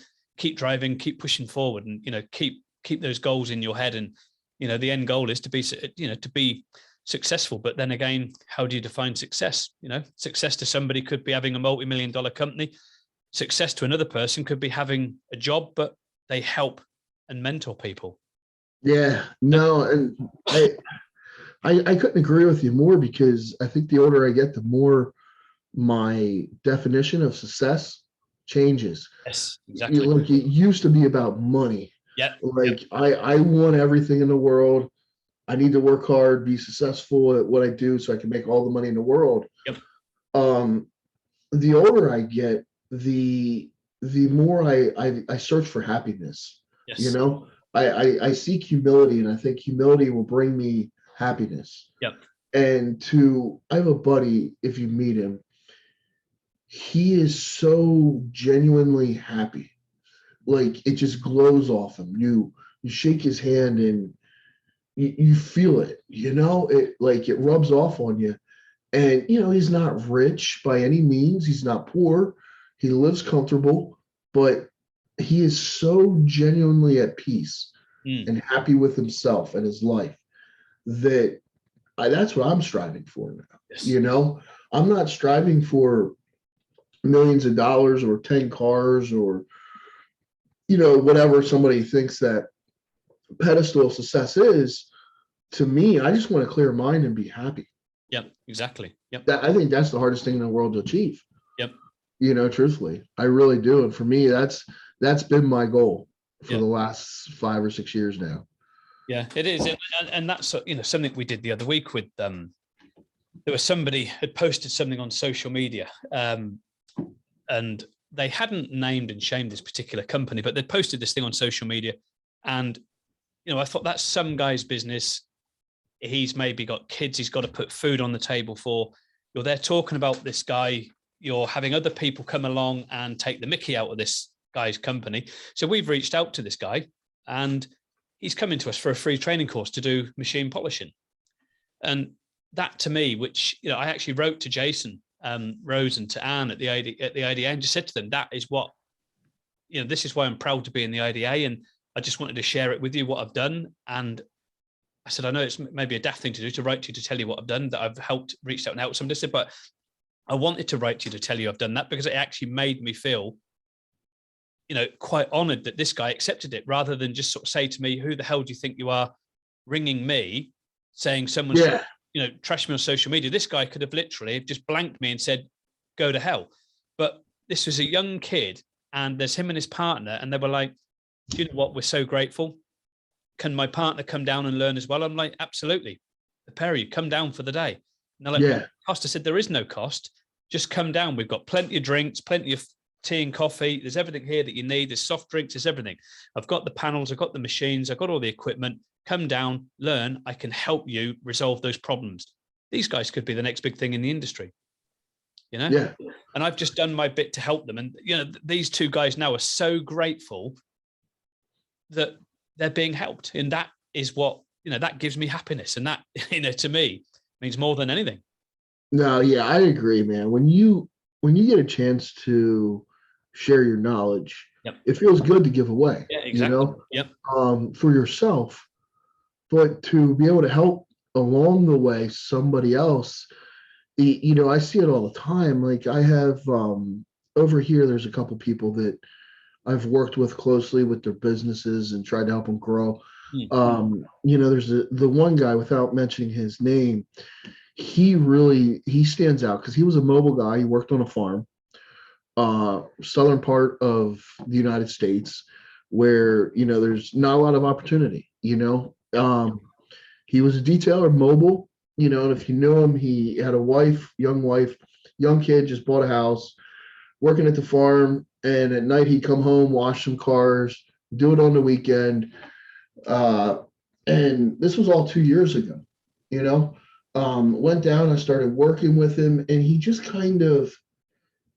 [SPEAKER 1] driving, keep pushing forward, and keep those goals in your head. And the end goal is to be successful. But then again, how do you define success? Success to somebody could be having a multi-million-dollar company. Success to another person could be having a job, but they help and mentor people.
[SPEAKER 2] Yeah, no, and I couldn't agree with you more, because I think the older I get, the more my definition of success changes.
[SPEAKER 1] Yes, exactly.
[SPEAKER 2] It used to be about money.
[SPEAKER 1] Yeah.
[SPEAKER 2] Like I want everything in the world. I need to work hard, be successful at what I do so I can make all the money in the world.
[SPEAKER 1] Yep.
[SPEAKER 2] The older I get, the more I search for happiness.
[SPEAKER 1] Yes.
[SPEAKER 2] You know, I seek humility, and I think humility will bring me happiness.
[SPEAKER 1] Yep.
[SPEAKER 2] And I have a buddy, if you meet him, he is so genuinely happy. Like it just glows off him. You shake his hand and you feel it, it like it rubs off on you. And he's not rich by any means. He's not poor. He lives comfortable, but he is so genuinely at peace and happy with himself and his life that that's what I'm striving for now. Yes. I'm not striving for millions of dollars or 10 cars or whatever somebody thinks that pedestal of success is. To me, I just want a clear mind and be happy.
[SPEAKER 1] Yep, exactly. Yep.
[SPEAKER 2] I think that's the hardest thing in the world to achieve.
[SPEAKER 1] Yep.
[SPEAKER 2] Truthfully, I really do. And for me, that's been my goal for the last 5 or 6 years now.
[SPEAKER 1] Yeah, it is. And that's, something we did the other week with, there was somebody had posted something on social media, and they hadn't named and shamed this particular company, but they posted this thing on social media. And, I thought that's some guy's business. He's maybe got kids he's got to put food on the table for. You're there talking about this guy. You're having other people come along and take the mickey out of this guy's company. So we've reached out to this guy, and he's coming to us for a free training course to do machine polishing. And that to me, which, I actually wrote to Jason Rose and to Anne at the IDA and just said to them, that is what, this is why I'm proud to be in the IDA. And I just wanted to share it with you, what I've done. And I said, I know it's maybe a daft thing to do, to write to you to tell you what I've done, that I've reached out and helped somebody, but I wanted to write to you to tell you I've done that, because it actually made me feel, quite honored that this guy accepted it, rather than just sort of say to me, who the hell do you think you are, ringing me, saying someone's, trash me on social media. This guy could have literally just blanked me and said, go to hell. But this was a young kid, and there's him and his partner, and they were like, do you know what? We're so grateful. Can my partner come down and learn as well? I'm like, absolutely. The pair of you come down for the day. And they're like, what cost? I said, there is no cost. Just come down. We've got plenty of drinks, plenty of tea and coffee. There's everything here that you need. There's soft drinks. There's everything. I've got the panels. I've got the machines. I've got all the equipment. Come down, learn. I can help you resolve those problems. These guys could be the next big thing in the industry, Yeah. And I've just done my bit to help them. And, these two guys now are so grateful that they're being helped. And that is what, that gives me happiness. And that, to me, means more than anything.
[SPEAKER 2] No, yeah, I agree, man. When you get a chance to share your knowledge, it feels good to give away.
[SPEAKER 1] Yeah, exactly.
[SPEAKER 2] For yourself, but to be able to help along the way somebody else, I see it all the time. Like I have over here, there's a couple people that I've worked with closely with their businesses and tried to help them grow. There's the one guy, without mentioning his name, he stands out because he was a mobile guy. He worked on a farm, southern part of the United States, where there's not a lot of opportunity. He was a detailer, mobile, and if you knew him, he had a wife, young kid, just bought a house, working at the farm, and at night he'd come home, wash some cars, do it on the weekend. And this was all 2 years ago, went down, I started working with him, and he just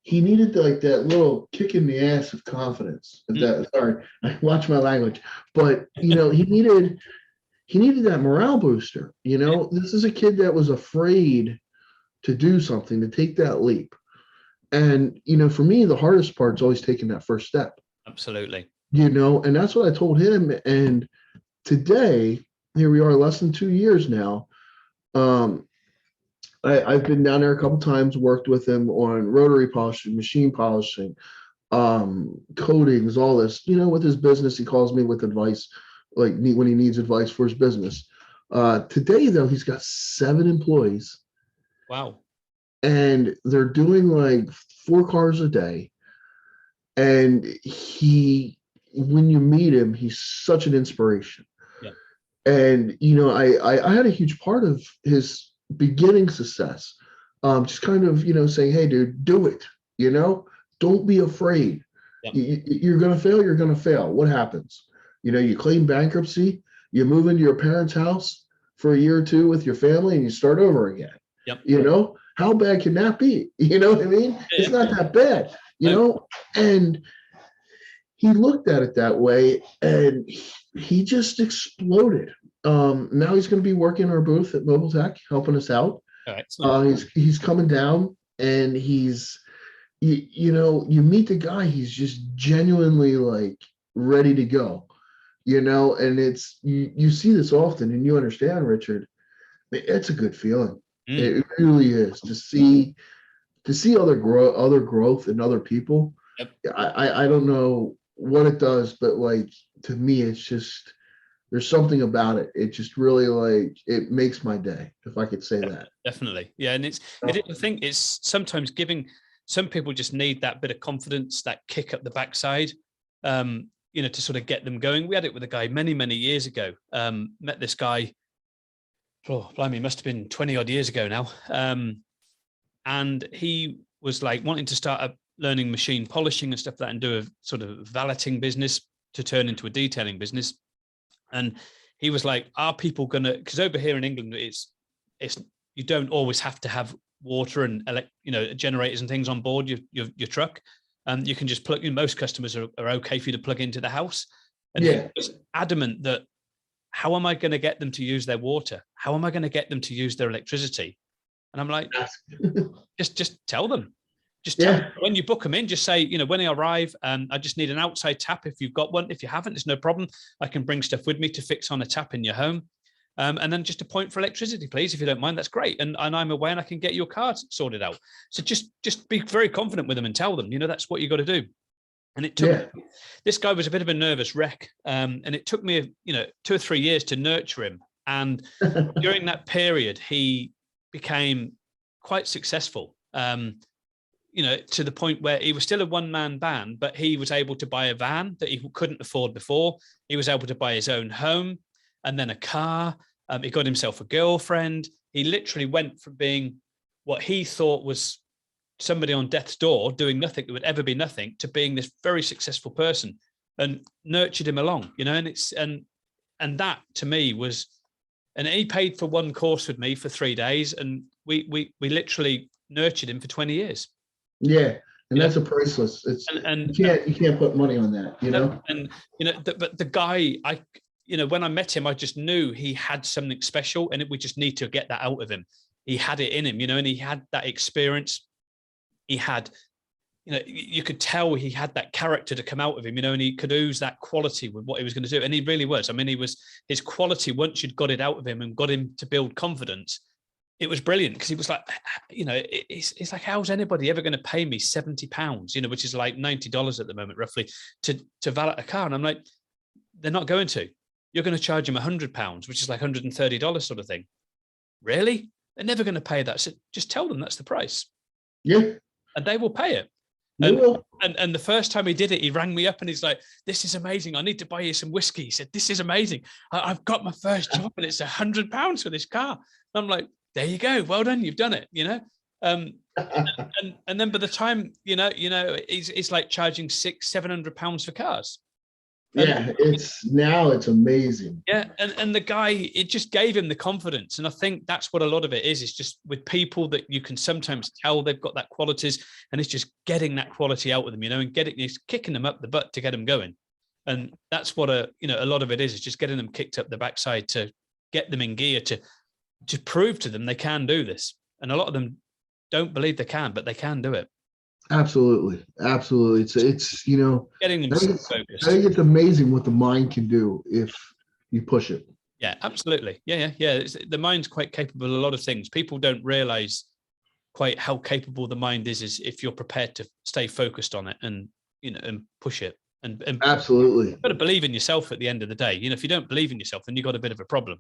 [SPEAKER 2] he needed like that little kick in the ass of confidence. Sorry, I watch my language, but he needed that morale booster. This is a kid that was afraid to do something, to take that leap. And, for me, the hardest part is always taking that first step.
[SPEAKER 1] Absolutely.
[SPEAKER 2] And that's what I told him. And today, here we are, less than 2 years now. I've been down there a couple times, worked with him on rotary polishing, machine polishing, coatings, all this. With his business, he calls me with advice, like when he needs advice for his business. Today, though, he's got 7 employees.
[SPEAKER 1] Wow.
[SPEAKER 2] And they're doing like 4 cars a day. And he when you meet him, he's such an inspiration.
[SPEAKER 1] Yeah.
[SPEAKER 2] And I had a huge part of his beginning success. Just kind of saying, hey, dude, do it. Don't be afraid.
[SPEAKER 1] Yeah.
[SPEAKER 2] You're gonna fail. You're gonna fail. What happens? You claim bankruptcy. You move into your parents' house for a year or two with your family, and you start over again.
[SPEAKER 1] Yep.
[SPEAKER 2] How bad can that be? You know what I mean?
[SPEAKER 1] Yeah.
[SPEAKER 2] It's not that bad. And he looked at it that way, and he just exploded. Now he's going to be working our booth at Mobile Tech, helping us out. He's coming down, and you meet the guy, he's just genuinely like ready to go, and it's you see this often, and you understand, Richard. It's a good feeling. It really is to see other growth in other people.
[SPEAKER 1] Yep.
[SPEAKER 2] I don't know what it does, but like to me, it's just there's something about it. It just really like it makes my day, if I could say that.
[SPEAKER 1] Definitely, yeah. And I think it's sometimes giving some people just need that bit of confidence, that kick up the backside, to sort of get them going. We had it with a guy many years ago. Met this guy. Oh, blimey, must have been 20 odd years ago now. And he was like wanting to start up learning machine polishing and stuff like that, and do a sort of valeting business to turn into a detailing business. And he was like, are people gonna, because over here in England, it's you don't always have to have water and generators and things on board your truck. You can just plug in. Most customers are okay for you to plug into the house. And he was adamant that, how am I going to get them to use their water? How am I going to get them to use their electricity? And I'm like, just tell them. Just tell them. When you book them in, just say, when they arrive, I just need an outside tap if you've got one. If you haven't, it's no problem. I can bring stuff with me to fix on a tap in your home. And then just a point for electricity, please, if you don't mind. That's great. And I'm away and I can get your car sorted out. So just be very confident with them and tell them, that's what you got to do. And it took this guy was a bit of a nervous wreck. And it took me, 2 or 3 years to nurture him. And during that period, he became quite successful, to the point where he was still a one-man band, but he was able to buy a van that he couldn't afford before. He was able to buy his own home and then a car. He got himself a girlfriend. He literally went from being what he thought was somebody on death's door doing nothing that would ever be nothing to being this very successful person, and nurtured him along, and that to me was, and he paid for one course with me for 3 days, and we literally nurtured him for 20 years.
[SPEAKER 2] Yeah. And that's a priceless. It's you can't put money on that,
[SPEAKER 1] but the guy, when I met him, I just knew he had something special, and we just need to get that out of him. He had it in him, and he had that experience. He had, you could tell he had that character to come out of him, and he could ooze that quality with what he was going to do. And he really was. I mean, his quality, once you'd got it out of him and got him to build confidence, it was brilliant, because he was like, it's like, how's anybody ever going to pay me £70, which is like $90 at the moment, roughly, to valet a car? And I'm like, they're not going to. You're going to charge him £100, which is like $130 sort of thing. Really? They're never going to pay that. So just tell them that's the price.
[SPEAKER 2] Yeah.
[SPEAKER 1] And they will pay it. And the first time he did it, he rang me up and he's like, this is amazing. I need to buy you some whiskey. He said, this is amazing. I've got my first job and it's £100 for this car. And I'm like, there you go. Well done. You've done it, and then by the time, it's like charging £600-700 for cars.
[SPEAKER 2] It's amazing.
[SPEAKER 1] Yeah. And the guy, it just gave him the confidence. And I think that's what a lot of it is just with people that you can sometimes tell they've got that qualities, and it's just getting that quality out of them, and it's kicking them up the butt to get them going. And that's what a lot of it is just getting them kicked up the backside to get them in gear to prove to them they can do this. And a lot of them don't believe they can, but they can do it.
[SPEAKER 2] Absolutely. It's
[SPEAKER 1] getting them focused.
[SPEAKER 2] I think it's amazing what the mind can do if you push it.
[SPEAKER 1] Yeah, absolutely. Yeah. The mind's quite capable of a lot of things. People don't realize quite how capable the mind is if you're prepared to stay focused on it and push it. And
[SPEAKER 2] absolutely,
[SPEAKER 1] you've got to believe in yourself at the end of the day. If you don't believe in yourself, then you've got a bit of a problem.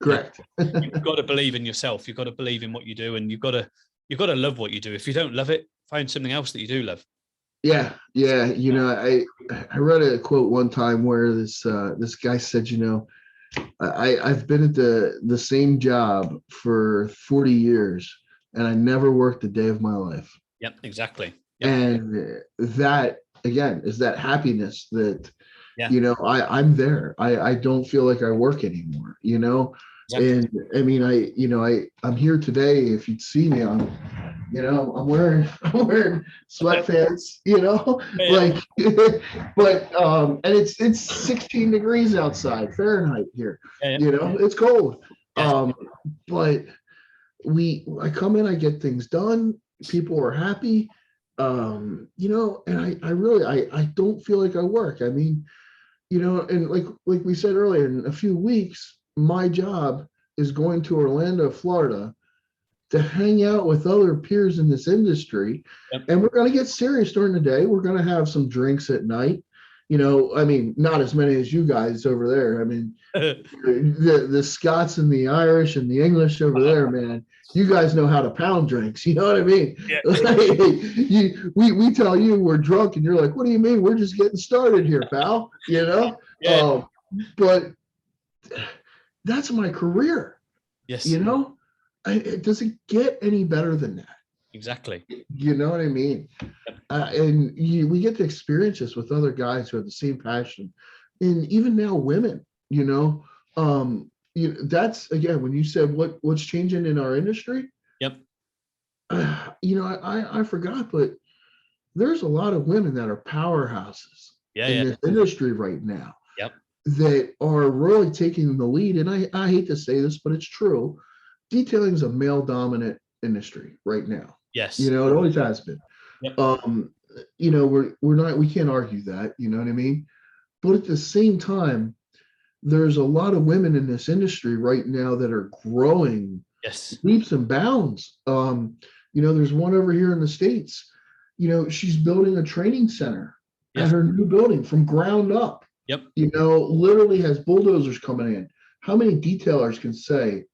[SPEAKER 2] Correct.
[SPEAKER 1] You've got to believe in yourself. You've got to believe in what you do, and you've got to love what you do. If you don't love it, find something else that you do love.
[SPEAKER 2] Yeah, yeah. I read a quote one time where this guy said, I've been at the same job for 40 years and I never worked a day of my life.
[SPEAKER 1] Yep, exactly. Yep.
[SPEAKER 2] And that again is that happiness that
[SPEAKER 1] Yeah,
[SPEAKER 2] I'm there. I don't feel like I work anymore,
[SPEAKER 1] exactly.
[SPEAKER 2] and I mean I'm here today. If you'd see me, I'm wearing I'm wearing sweatpants,
[SPEAKER 1] Yeah,
[SPEAKER 2] like but and it's 16 degrees outside Fahrenheit here.
[SPEAKER 1] yeah,
[SPEAKER 2] It's cold.
[SPEAKER 1] yeah.
[SPEAKER 2] Um, but I come in, I get things done, people are happy. And I really I don't feel like I work. I mean, and like we said earlier, in a few weeks, my job is going to Orlando, Florida, to hang out with other peers in this industry.
[SPEAKER 1] Yep.
[SPEAKER 2] And we're going to get serious during the day. We're going to have some drinks at night. I mean, not as many as you guys over there. I mean, the Scots and the Irish and the English over there, man. You guys know how to pound drinks. You know what I mean?
[SPEAKER 1] Yeah.
[SPEAKER 2] We tell you we're drunk, and you're like, "What do you mean? We're just getting started here, pal."
[SPEAKER 1] Yeah.
[SPEAKER 2] But that's my career.
[SPEAKER 1] Yes.
[SPEAKER 2] It doesn't get any better than that.
[SPEAKER 1] Exactly.
[SPEAKER 2] You know what I mean? And we get to experience this with other guys who have the same passion, and even now women. That's again when you said what's changing in our industry.
[SPEAKER 1] Yep.
[SPEAKER 2] I forgot, but there's a lot of women that are powerhouses in this industry right now.
[SPEAKER 1] Yep.
[SPEAKER 2] That are really taking the lead. And I hate to say this, but it's true. Detailing is a male dominant industry right now.
[SPEAKER 1] Yes.
[SPEAKER 2] It always has been.
[SPEAKER 1] Yep.
[SPEAKER 2] We can't argue that, you know what I mean? But at the same time, there's a lot of women in this industry right now that are growing leaps and bounds. There's one over here in the States, she's building a training center at her new building from ground up.
[SPEAKER 1] Yep.
[SPEAKER 2] Literally has bulldozers coming in. How many detailers can say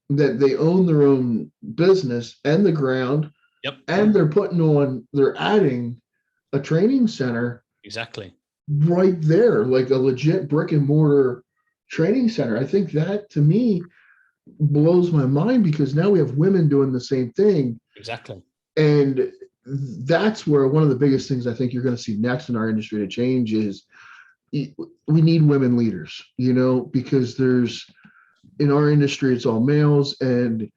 [SPEAKER 2] that they own their own business and the ground?
[SPEAKER 1] Yep.
[SPEAKER 2] And they're adding a training center.
[SPEAKER 1] Exactly.
[SPEAKER 2] Right there, like a legit brick and mortar training center. I think that to me blows my mind because now we have women doing the same thing.
[SPEAKER 1] Exactly.
[SPEAKER 2] And that's where one of the biggest things I think you're going to see next in our industry to change is we need women leaders, because in our industry, it's all males, and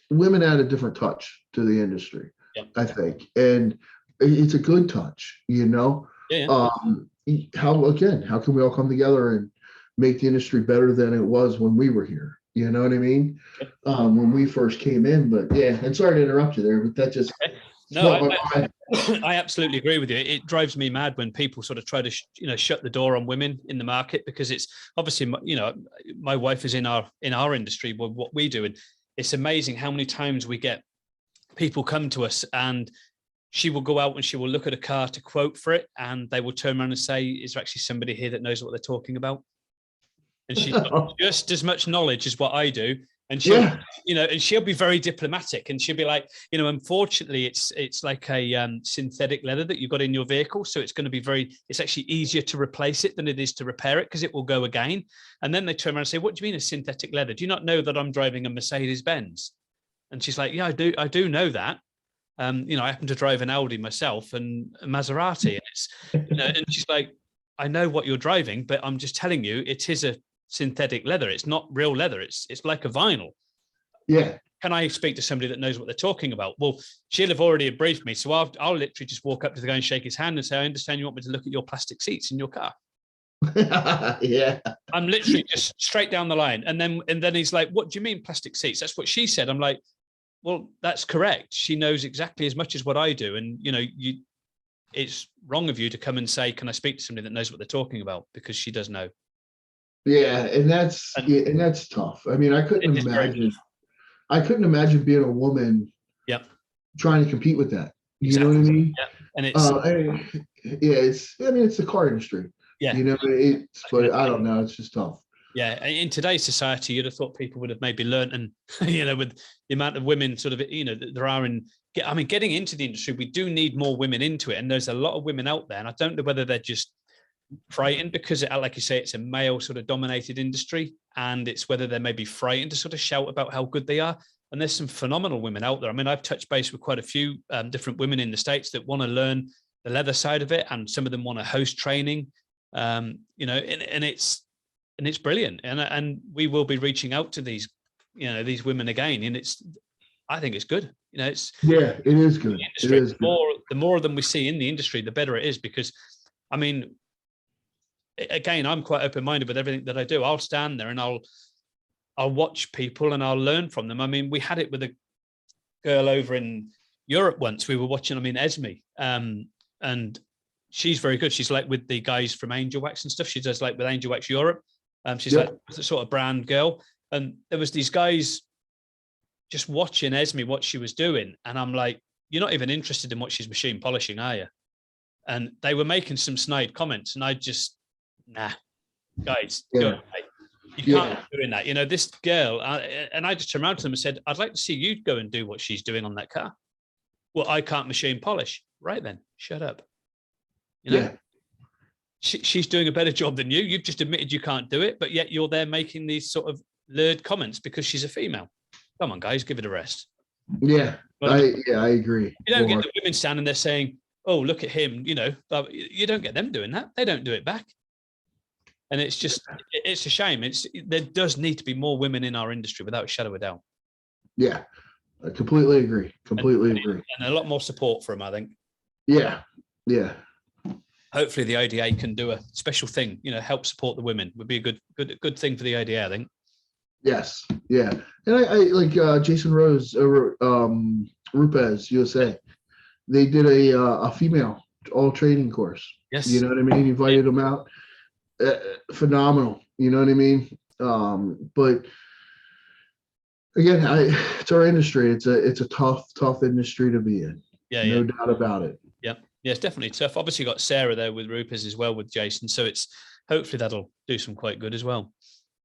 [SPEAKER 2] women add a different touch to the industry, I think. And it's a good touch, how can we all come together and make the industry better than it was when we were here? You know what I mean? When we first came in, but and sorry to interrupt you there, but that just
[SPEAKER 1] no, I absolutely agree with you. It drives me mad when people sort of try to shut the door on women in the market, because it's obviously my wife is in our industry, what we do, and it's amazing how many times we get people come to us and she will go out and she will look at a car to quote for it, and they will turn around and say, "Is there actually somebody here that knows what they're talking about?" And she's got just as much knowledge as what I do. And she'll, and she'll be very diplomatic, and she'll be like, unfortunately, it's like a synthetic leather that you've got in your vehicle, so it's going to be it's actually easier to replace it than it is to repair it, because it will go again. And then they turn around and say, "What do you mean a synthetic leather? Do you not know that I'm driving a Mercedes Benz?" And she's like, "Yeah, I do know that. I happen to drive an Audi myself and a Maserati, and it's, and she's like, I know what you're driving, but I'm just telling you, it is a synthetic leather. It's not real leather. It's like a vinyl."
[SPEAKER 2] Yeah.
[SPEAKER 1] Can I speak to somebody that knows what they're talking about? Well, she'll have already briefed me. So I'll literally just walk up to the guy and shake his hand and say, "I understand you want me to look at your plastic seats in your car."
[SPEAKER 2] Yeah.
[SPEAKER 1] I'm literally just straight down the line. And then he's like, "What do you mean plastic seats?" That's what she said. I'm like, well, that's correct. She knows exactly as much as what I do. And, it's wrong of you to come and say, "Can I speak to somebody that knows what they're talking about?" Because she does know.
[SPEAKER 2] Yeah. And that's tough. I mean, I couldn't imagine being a woman trying to compete with that. You know what I mean?
[SPEAKER 1] Yeah. And it's
[SPEAKER 2] it's the car industry.
[SPEAKER 1] Yeah.
[SPEAKER 2] But I don't know. It's just tough.
[SPEAKER 1] Yeah, in today's society, you'd have thought people would have maybe learned, and with the amount of women sort of, that there are getting into the industry, we do need more women into it, and there's a lot of women out there, and I don't know whether they're just frightened because, like you say, it's a male sort of dominated industry, and it's whether they're maybe frightened to sort of shout about how good they are. And there's some phenomenal women out there. I mean, I've touched base with quite a few different women in the States that want to learn the leather side of it, and some of them want to host training. And it's brilliant, and we will be reaching out to these women again, and I think it's good. It
[SPEAKER 2] is good. It is
[SPEAKER 1] the more of them we see in the industry, the better it is, because I mean, again, I'm quite open-minded with everything that I do. I'll stand there and I'll watch people and I'll learn from them. I mean, we had it with a girl over in Europe once. We were watching, Esme, and she's very good. She's like with the guys from Angel Wax and stuff. She does like with Angel Wax Europe. She's like the sort of brand girl. And there was these guys just watching Esme, what she was doing. And I'm like, you're not even interested in what she's machine polishing, are you? And they were making some snide comments. And I just, nah, guys, go. You can't be doing that. This girl, and I just turned around to them and said, I'd like to see you go and do what she's doing on that car. Well, I can't machine polish. Right then, shut up. She's doing a better job than you. You've just admitted you can't do it, but yet you're there making these sort of lurid comments because she's a female. Come on, guys, give it a rest.
[SPEAKER 2] Yeah, I agree.
[SPEAKER 1] You don't get the women standing there saying, oh, look at him, you don't get them doing that. They don't do it back. And it's a shame. There does need to be more women in our industry, without a shadow of a doubt.
[SPEAKER 2] Yeah, I completely agree. And
[SPEAKER 1] a lot more support for them, I think.
[SPEAKER 2] Yeah.
[SPEAKER 1] Hopefully the ADA can do a special thing, help support the women. Would be a good thing for the ADA, I think.
[SPEAKER 2] Yes. Yeah. And I like Jason Rose over Rupes USA. They did a female all training course.
[SPEAKER 1] Yes.
[SPEAKER 2] You know what I mean? Invited them out. Phenomenal. You know what I mean? But again, it's our industry. It's a tough industry to be in. No doubt about it.
[SPEAKER 1] Yeah, it's definitely tough. Obviously, you got Sarah there with Rupes as well with Jason, so it's hopefully that'll do some quite good as well.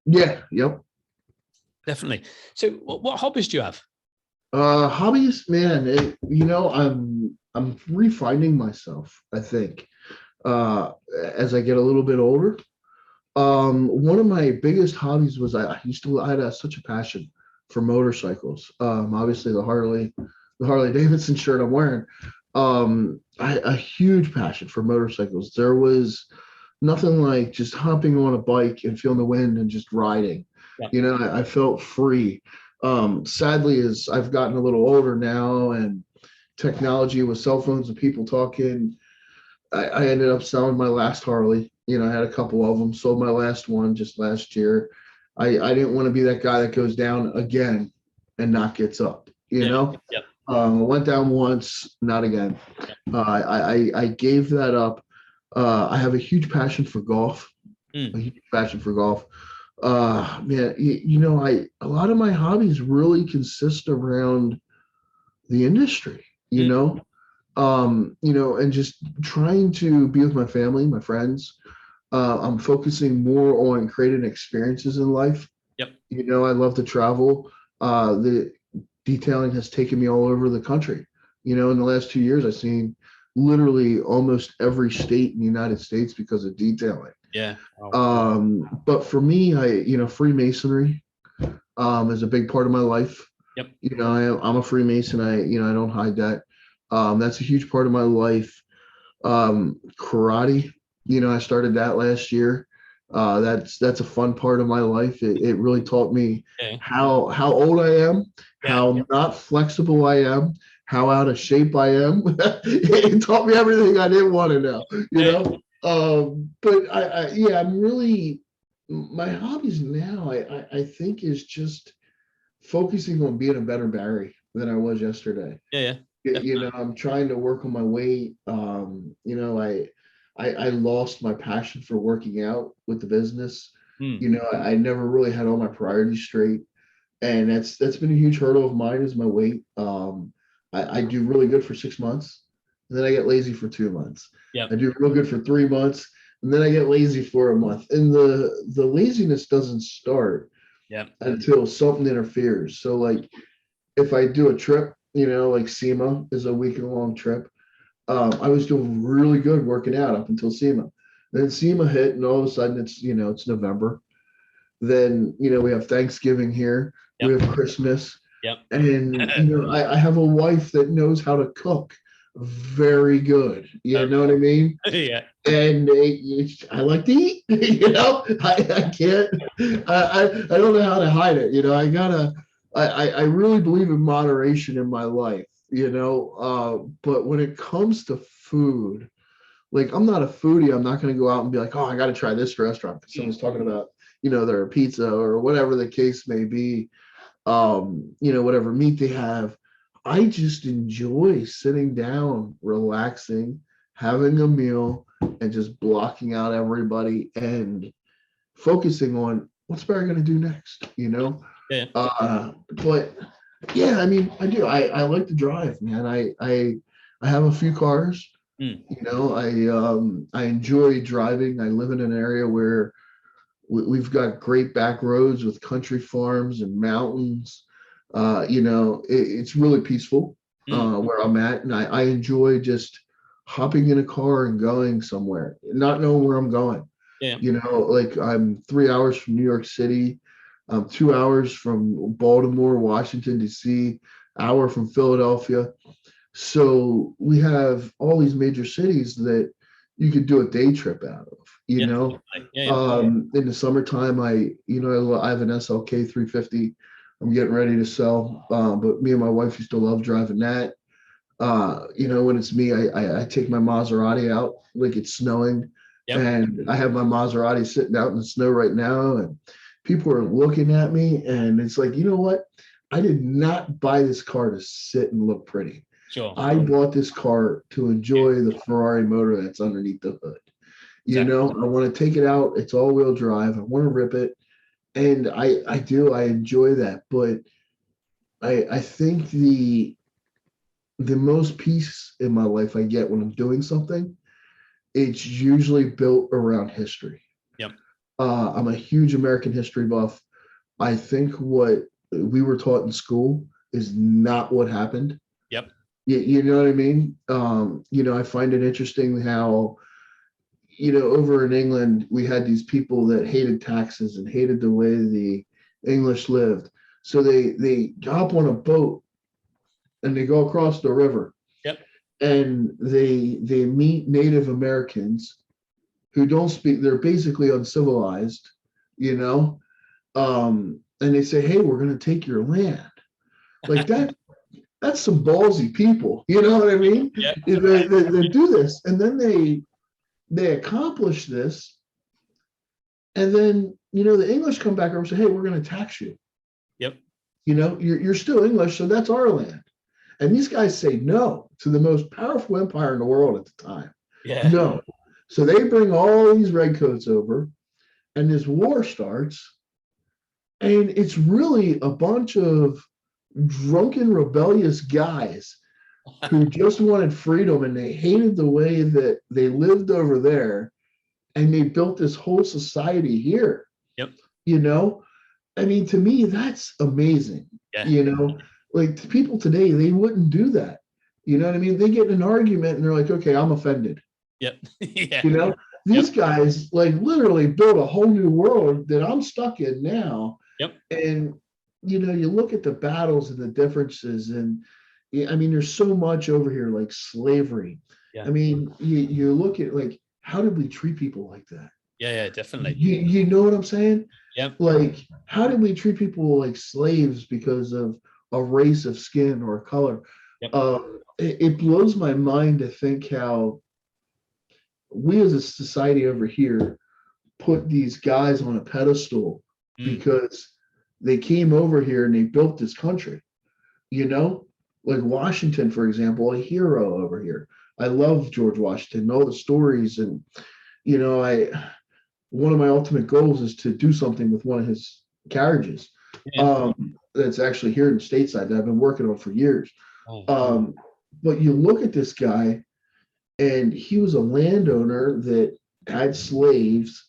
[SPEAKER 2] Yeah. Yep.
[SPEAKER 1] Definitely. So, what hobbies do you have?
[SPEAKER 2] Hobbies, man. I'm refining myself, I think, as I get a little bit older. One of my biggest hobbies was I had such a passion for motorcycles. Obviously the Harley Davidson shirt I'm wearing. A huge passion for motorcycles. There was nothing like just hopping on a bike and feeling the wind and just riding. Yeah. I felt free. Sadly, as I've gotten a little older now and technology with cell phones and people talking, I ended up selling my last Harley. I had a couple of them, sold my last one just last year. I didn't want to be that guy that goes down again and not gets up, Yep. I went down once, not again. I gave that up. I have a huge passion for golf. Man, a lot of my hobbies really consist around the industry, and just trying to be with my family, my friends. I'm focusing more on creating experiences in life.
[SPEAKER 1] Yep.
[SPEAKER 2] I love to travel. The detailing has taken me all over the country. In the last 2 years, I've seen literally almost every state in the United States because of detailing.
[SPEAKER 1] Yeah.
[SPEAKER 2] But for me, Freemasonry is a big part of my life.
[SPEAKER 1] Yep.
[SPEAKER 2] I'm a Freemason. I don't hide that. That's a huge part of my life. Karate, I started that last year. That's a fun part of my life. It really taught me how old I am, how not flexible I am, how out of shape I am. It taught me everything I didn't want to know, But I'm really, my hobbies now, I think is just focusing on being a better Barry than I was yesterday.
[SPEAKER 1] Yeah.
[SPEAKER 2] I'm trying to work on my weight. I lost my passion for working out with the business. I never really had all my priorities straight. And that's been a huge hurdle of mine is my weight. I do really good for 6 months, and then I get lazy for 2 months.
[SPEAKER 1] Yeah.
[SPEAKER 2] I do real good for 3 months, and then I get lazy for a month. And the laziness doesn't start until something interferes. So like if I do a trip, like SEMA is a week-long trip. I was doing really good working out up until SEMA. Then SEMA hit, and all of a sudden it's November. Then we have Thanksgiving here. We have Christmas. And I have a wife that knows how to cook very good. You know what I mean?
[SPEAKER 1] Yeah.
[SPEAKER 2] And I like to eat. I can't. I don't know how to hide it. I gotta. I really believe in moderation in my life. But when it comes to food, like I'm not a foodie. I'm not going to go out and be like, oh, I got to try this restaurant because someone's talking about their pizza or whatever the case may be. Whatever meat they have. I just enjoy sitting down, relaxing, having a meal, and just blocking out everybody and focusing on what's Barry going to do next,
[SPEAKER 1] Yeah.
[SPEAKER 2] But yeah, I mean, I do. I like to drive, man. I have a few cars. I enjoy driving. I live in an area where we've got great back roads with country farms and mountains. It's really peaceful where I'm at, and I enjoy just hopping in a car and going somewhere, not knowing where I'm going.
[SPEAKER 1] Yeah.
[SPEAKER 2] Like I'm 3 hours from New York City, 2 hours from Baltimore, Washington, D.C., hour from Philadelphia. So we have all these major cities that you could do a day trip out of, in the summertime, I have an SLK 350 I'm getting ready to sell. But me and my wife used to love driving that. When it's me, I take my Maserati out like it's snowing. And I have my Maserati sitting out in the snow right now, and people are looking at me, and it's like, you know what? I did not buy this car to sit and look pretty.
[SPEAKER 1] Sure.
[SPEAKER 2] I bought this car to enjoy the Ferrari motor that's underneath the hood. Exactly. I want to take it out. It's all-wheel drive. I want to rip it. And I do. I enjoy that. But I think the most peace in my life I get when I'm doing something, it's usually built around history. I'm a huge American history buff. I think what we were taught in school is not what happened. You know what I mean? I find it interesting how, over in England, we had these people that hated taxes and hated the way the English lived. So they hop on a boat and they go across the river. And they meet Native Americans who don't speak, they're basically uncivilized, and they say, hey, we're going to take your land. Like that. That's some ballsy people, you know what I mean? They do this, and then they accomplish this, and then the English come back over and say, "Hey, we're going to tax you." You're still English, so that's our land. And these guys say no to the most powerful empire in the world at the time. No, so they bring all these redcoats over, and this war starts, and it's really a bunch of drunken, rebellious guys who just wanted freedom, and they hated the way that they lived over there, and they built this whole society here. I mean, to me, that's amazing. Like people today, they wouldn't do that. You know what I mean? They get in an argument and they're like, okay, I'm offended. These guys like literally built a whole new world that I'm stuck in now. And you look at the battles and the differences, and I mean, there's so much over here, like slavery. I mean, you look at like, how did we treat people like that?
[SPEAKER 1] Definitely.
[SPEAKER 2] You know what I'm saying? Like, how did we treat people like slaves because of a race of skin or color? It blows my mind to think how we as a society over here put these guys on a pedestal because they came over here and they built this country, like Washington, for example, a hero over here. I love George Washington and all the stories. And, one of my ultimate goals is to do something with one of his carriages. That's actually here in the stateside that I've been working on for years. But you look at this guy, and he was a landowner that had slaves,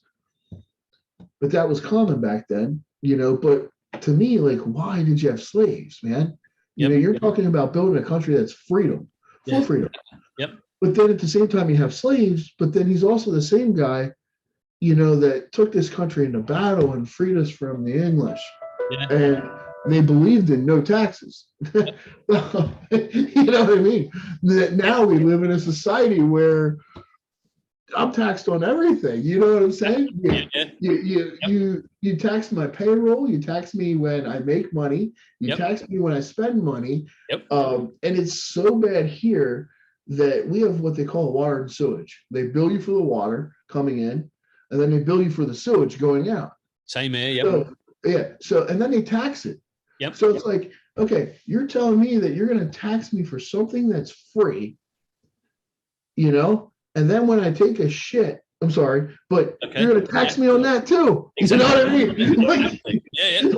[SPEAKER 2] but that was common back then, but to me, like, why did you have slaves, man? You're talking about building a country that's freedom, for freedom.
[SPEAKER 1] Yep.
[SPEAKER 2] But then at the same time, you have slaves, but then he's also the same guy, that took this country into battle and freed us from the English.
[SPEAKER 1] Yeah.
[SPEAKER 2] And they believed in no taxes. You know what I mean? That now we live in a society where I'm taxed on everything. You know what I'm saying? You tax my payroll. You tax me when I make money. You tax me when I spend money. And it's so bad here that we have what they call water and sewage. They bill you for the water coming in, and then they bill you for the sewage going out.
[SPEAKER 1] Same here.
[SPEAKER 2] So and then they tax it. So it's like, okay, you're telling me that you're going to tax me for something that's free, and then when I take a shit, I'm sorry, but you're going to tax me on that too. Exactly. You know what I mean?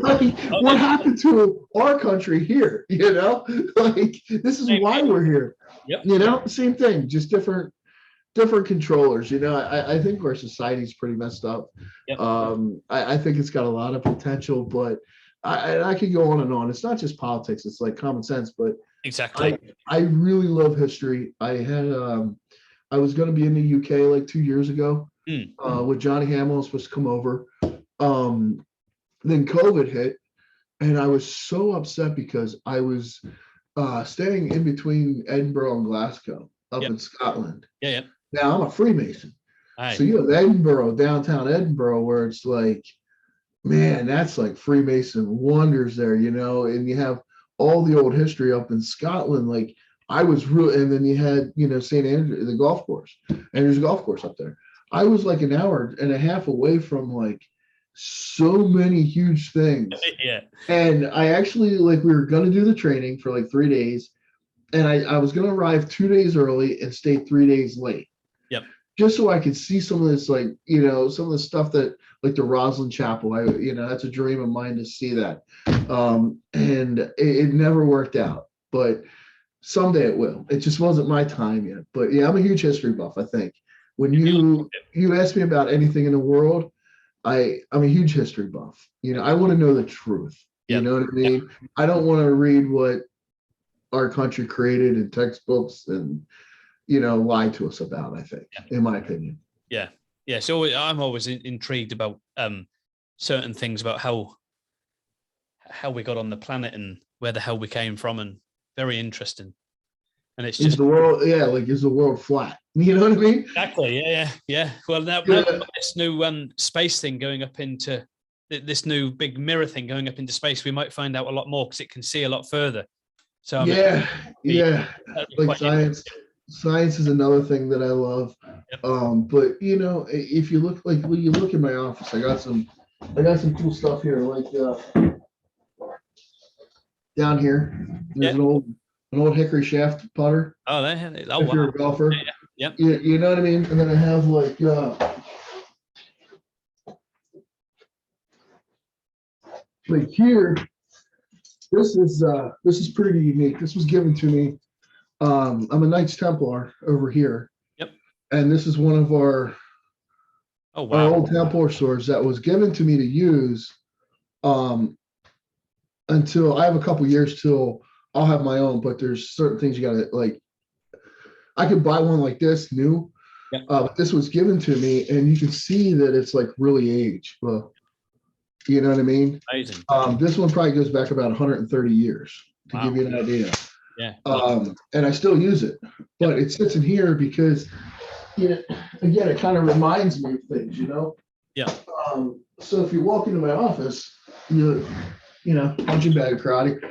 [SPEAKER 2] Like, what happened to our country here? Like, this is why we're here. Same thing, just different controllers. I think our society's pretty messed up. I think it's got a lot of potential, but I could go on and on. It's not just politics, it's like common sense. But
[SPEAKER 1] exactly,
[SPEAKER 2] I really love history. I was going to be in the UK like 2 years ago with Johnny Hamill. Was supposed to come over. Then COVID hit, and I was so upset because I was staying in between Edinburgh and Glasgow up in Scotland. Now I'm a Freemason. So you have Edinburgh, downtown Edinburgh, where it's like, man, that's like Freemason wonders there, and you have all the old history up in Scotland. Like, I was real, and then you had, St. Andrew, the golf course, and there's a golf course up there. I was like an hour and a half away from like so many huge things. And I actually, like, we were going to do the training for like 3 days, and I was going to arrive 2 days early and stay 3 days late. Just so I could see some of this, like, some of the stuff that, like the Roslin Chapel, that's a dream of mine to see that. And it never worked out, but someday it will. It just wasn't my time yet. But yeah, I'm a huge history buff, I think. When you ask me about anything in the world, I'm a huge history buff. I want to know the truth. You know what I mean? I don't want to read what our country created in textbooks and lie to us about, I think, in my opinion.
[SPEAKER 1] So I'm always intrigued about certain things about how we got on the planet and where the hell we came from, and very interesting. And it's just,
[SPEAKER 2] is the world is the world flat? You know what I mean?
[SPEAKER 1] Exactly. Yeah. Well, now this new space thing going up into this new big mirror thing going up into space, we might find out a lot more because it can see a lot further. So
[SPEAKER 2] like science is another thing that I love. But if you look, like, when you look in my office, I got some cool stuff here. Like down here, there's an old hickory shaft putter. If you're a golfer, you know what I mean. And then I have like here. This is pretty unique. This was given to me. I'm a Knights Templar over here. And this is one of our old Templar swords that was given to me to use until I have a couple years till I'll have my own. But there's certain things you gotta, like, I could buy one like this new. But this was given to me, and you can see that it's like really aged. Well, you know what I mean?
[SPEAKER 1] Amazing.
[SPEAKER 2] This one probably goes back about 130 years to give you an idea. And I still use it, but it sits in here because, again, it kind of reminds me of things, So if you walk into my office, punching bag of karate.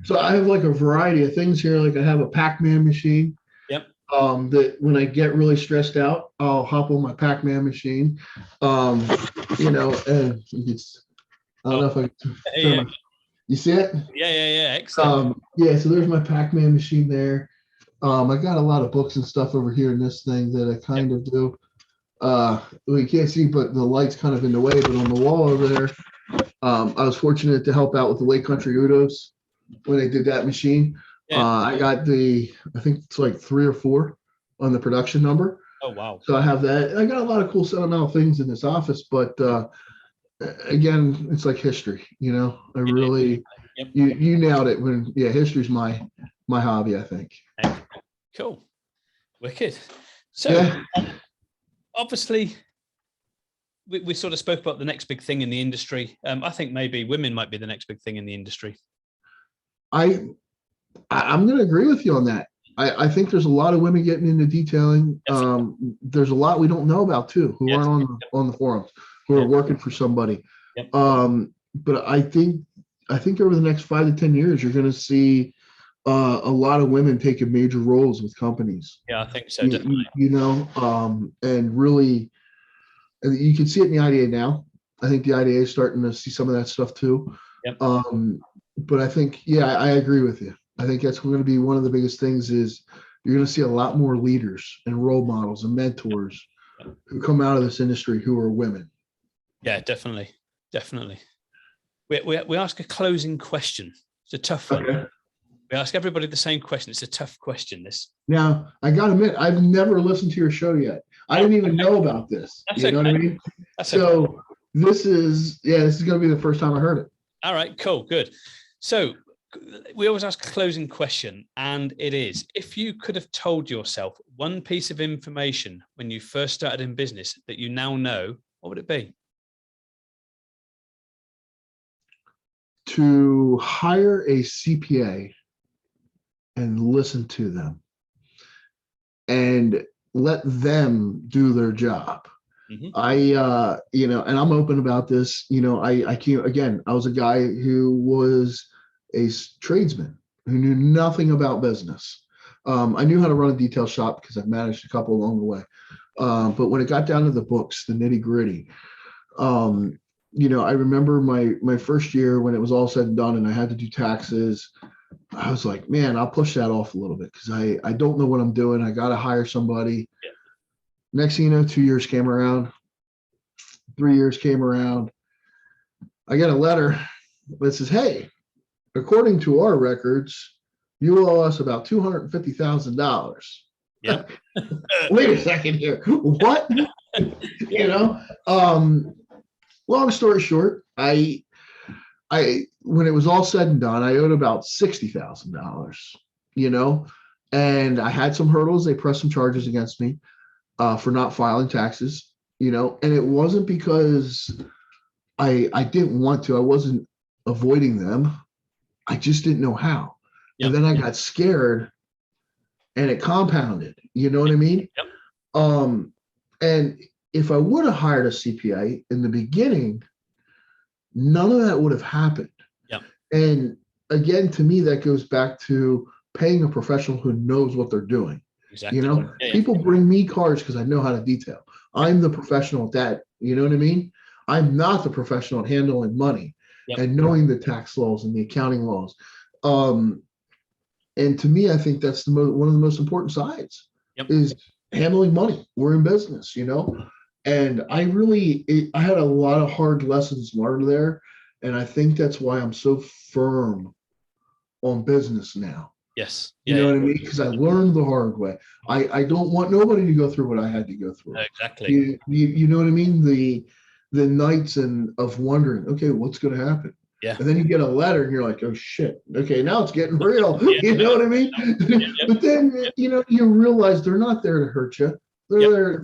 [SPEAKER 2] So I have like a variety of things here. Like I have a Pac-Man machine. That when I get really stressed out, I'll hop on my Pac-Man machine. And it's, I don't know if I can. You see it?
[SPEAKER 1] Yeah. Excellent.
[SPEAKER 2] So there's my Pac-Man machine there. I got a lot of books and stuff over here in this thing that I kind of do. Well, you can't see, but the light's kind of in the way, but on the wall over there, I was fortunate to help out with the Lake Country Udos when they did that machine. I got I think it's like 3 or 4 on the production number.
[SPEAKER 1] Oh, wow.
[SPEAKER 2] So I have that. I got a lot of cool sentimental things in this office, but again, it's like history, you know. I really,
[SPEAKER 1] Yep.
[SPEAKER 2] you nailed it. When history's my hobby, I think.
[SPEAKER 1] Cool, wicked. So
[SPEAKER 2] Yeah.
[SPEAKER 1] Obviously, we sort of spoke about the next big thing in the industry. I think maybe women might be the next big thing in the industry.
[SPEAKER 2] I'm going to agree with you on that. I think there's a lot of women getting into detailing. There's a lot we don't know about too, who aren't on the forums, who are working for somebody.
[SPEAKER 1] Yep.
[SPEAKER 2] But I think over the next 5 to 10 years, you're going to see a lot of women taking major roles with companies.
[SPEAKER 1] Yeah, I think so. Definitely.
[SPEAKER 2] You know, and really, and you can see it in the IDA now. I think the IDA is starting to see some of that stuff too.
[SPEAKER 1] Yep.
[SPEAKER 2] But I think, I agree with you. I think that's going to be one of the biggest things is you're going to see a lot more leaders and role models and mentors who come out of this industry who are women.
[SPEAKER 1] Yeah, definitely. We ask a closing question. It's a tough one. Okay. We ask everybody the same question. It's a tough question, this.
[SPEAKER 2] Now, I got to admit, I've never listened to your show yet. I didn't even know about this.
[SPEAKER 1] That's
[SPEAKER 2] you know what I mean? So this is going to be the first time I heard it.
[SPEAKER 1] All right, cool, good. So we always ask a closing question, and it is, if you could have told yourself one piece of information when you first started in business that you now know, what would it be?
[SPEAKER 2] To hire a CPA and listen to them and let them do their job. Mm-hmm. And I'm open about this. I can't, again, I was a guy who was a tradesman who knew nothing about business. I knew how to run a detail shop because I've managed a couple along the way. But when it got down to the books, the nitty gritty, I remember my first year when it was all said and done and I had to do taxes. I was like, man, I'll push that off a little bit because I don't know what I'm doing. I got to hire somebody. Yeah. Next thing you know, 2 years came around, 3 years came around. I get a letter that says, hey, according to our records, you owe us about $250,000.
[SPEAKER 1] Yeah.
[SPEAKER 2] Wait a second here. What? Long story short, I when it was all said and done, I owed about $60,000, and I had some hurdles. They pressed some charges against me for not filing taxes, and it wasn't because I didn't want to. I wasn't avoiding them. I just didn't know how. Yep. And then I got scared and it compounded, you know what I mean?
[SPEAKER 1] Yep.
[SPEAKER 2] And if I would have hired a CPA in the beginning, none of that would have happened.
[SPEAKER 1] Yep.
[SPEAKER 2] And again, to me, that goes back to paying a professional who knows what they're doing.
[SPEAKER 1] Exactly.
[SPEAKER 2] People bring me cars because I know how to detail. I'm the professional at that. You know what I mean? I'm not the professional at handling money and knowing the tax laws and the accounting laws. And to me, I think that's one of the most important sides is handling money. We're in business, and I had a lot of hard lessons learned there. And I think that's why I'm so firm on business now.
[SPEAKER 1] Yes.
[SPEAKER 2] You know what I mean? Because I learned the hard way. I don't want nobody to go through what I had to go through.
[SPEAKER 1] Exactly.
[SPEAKER 2] You know what I mean? The nights of wondering, okay, what's going to happen?
[SPEAKER 1] Yeah.
[SPEAKER 2] And then you get a letter and you're like, oh shit. Okay, now it's getting real. You know what I mean? But then you realize they're not there to hurt you. They're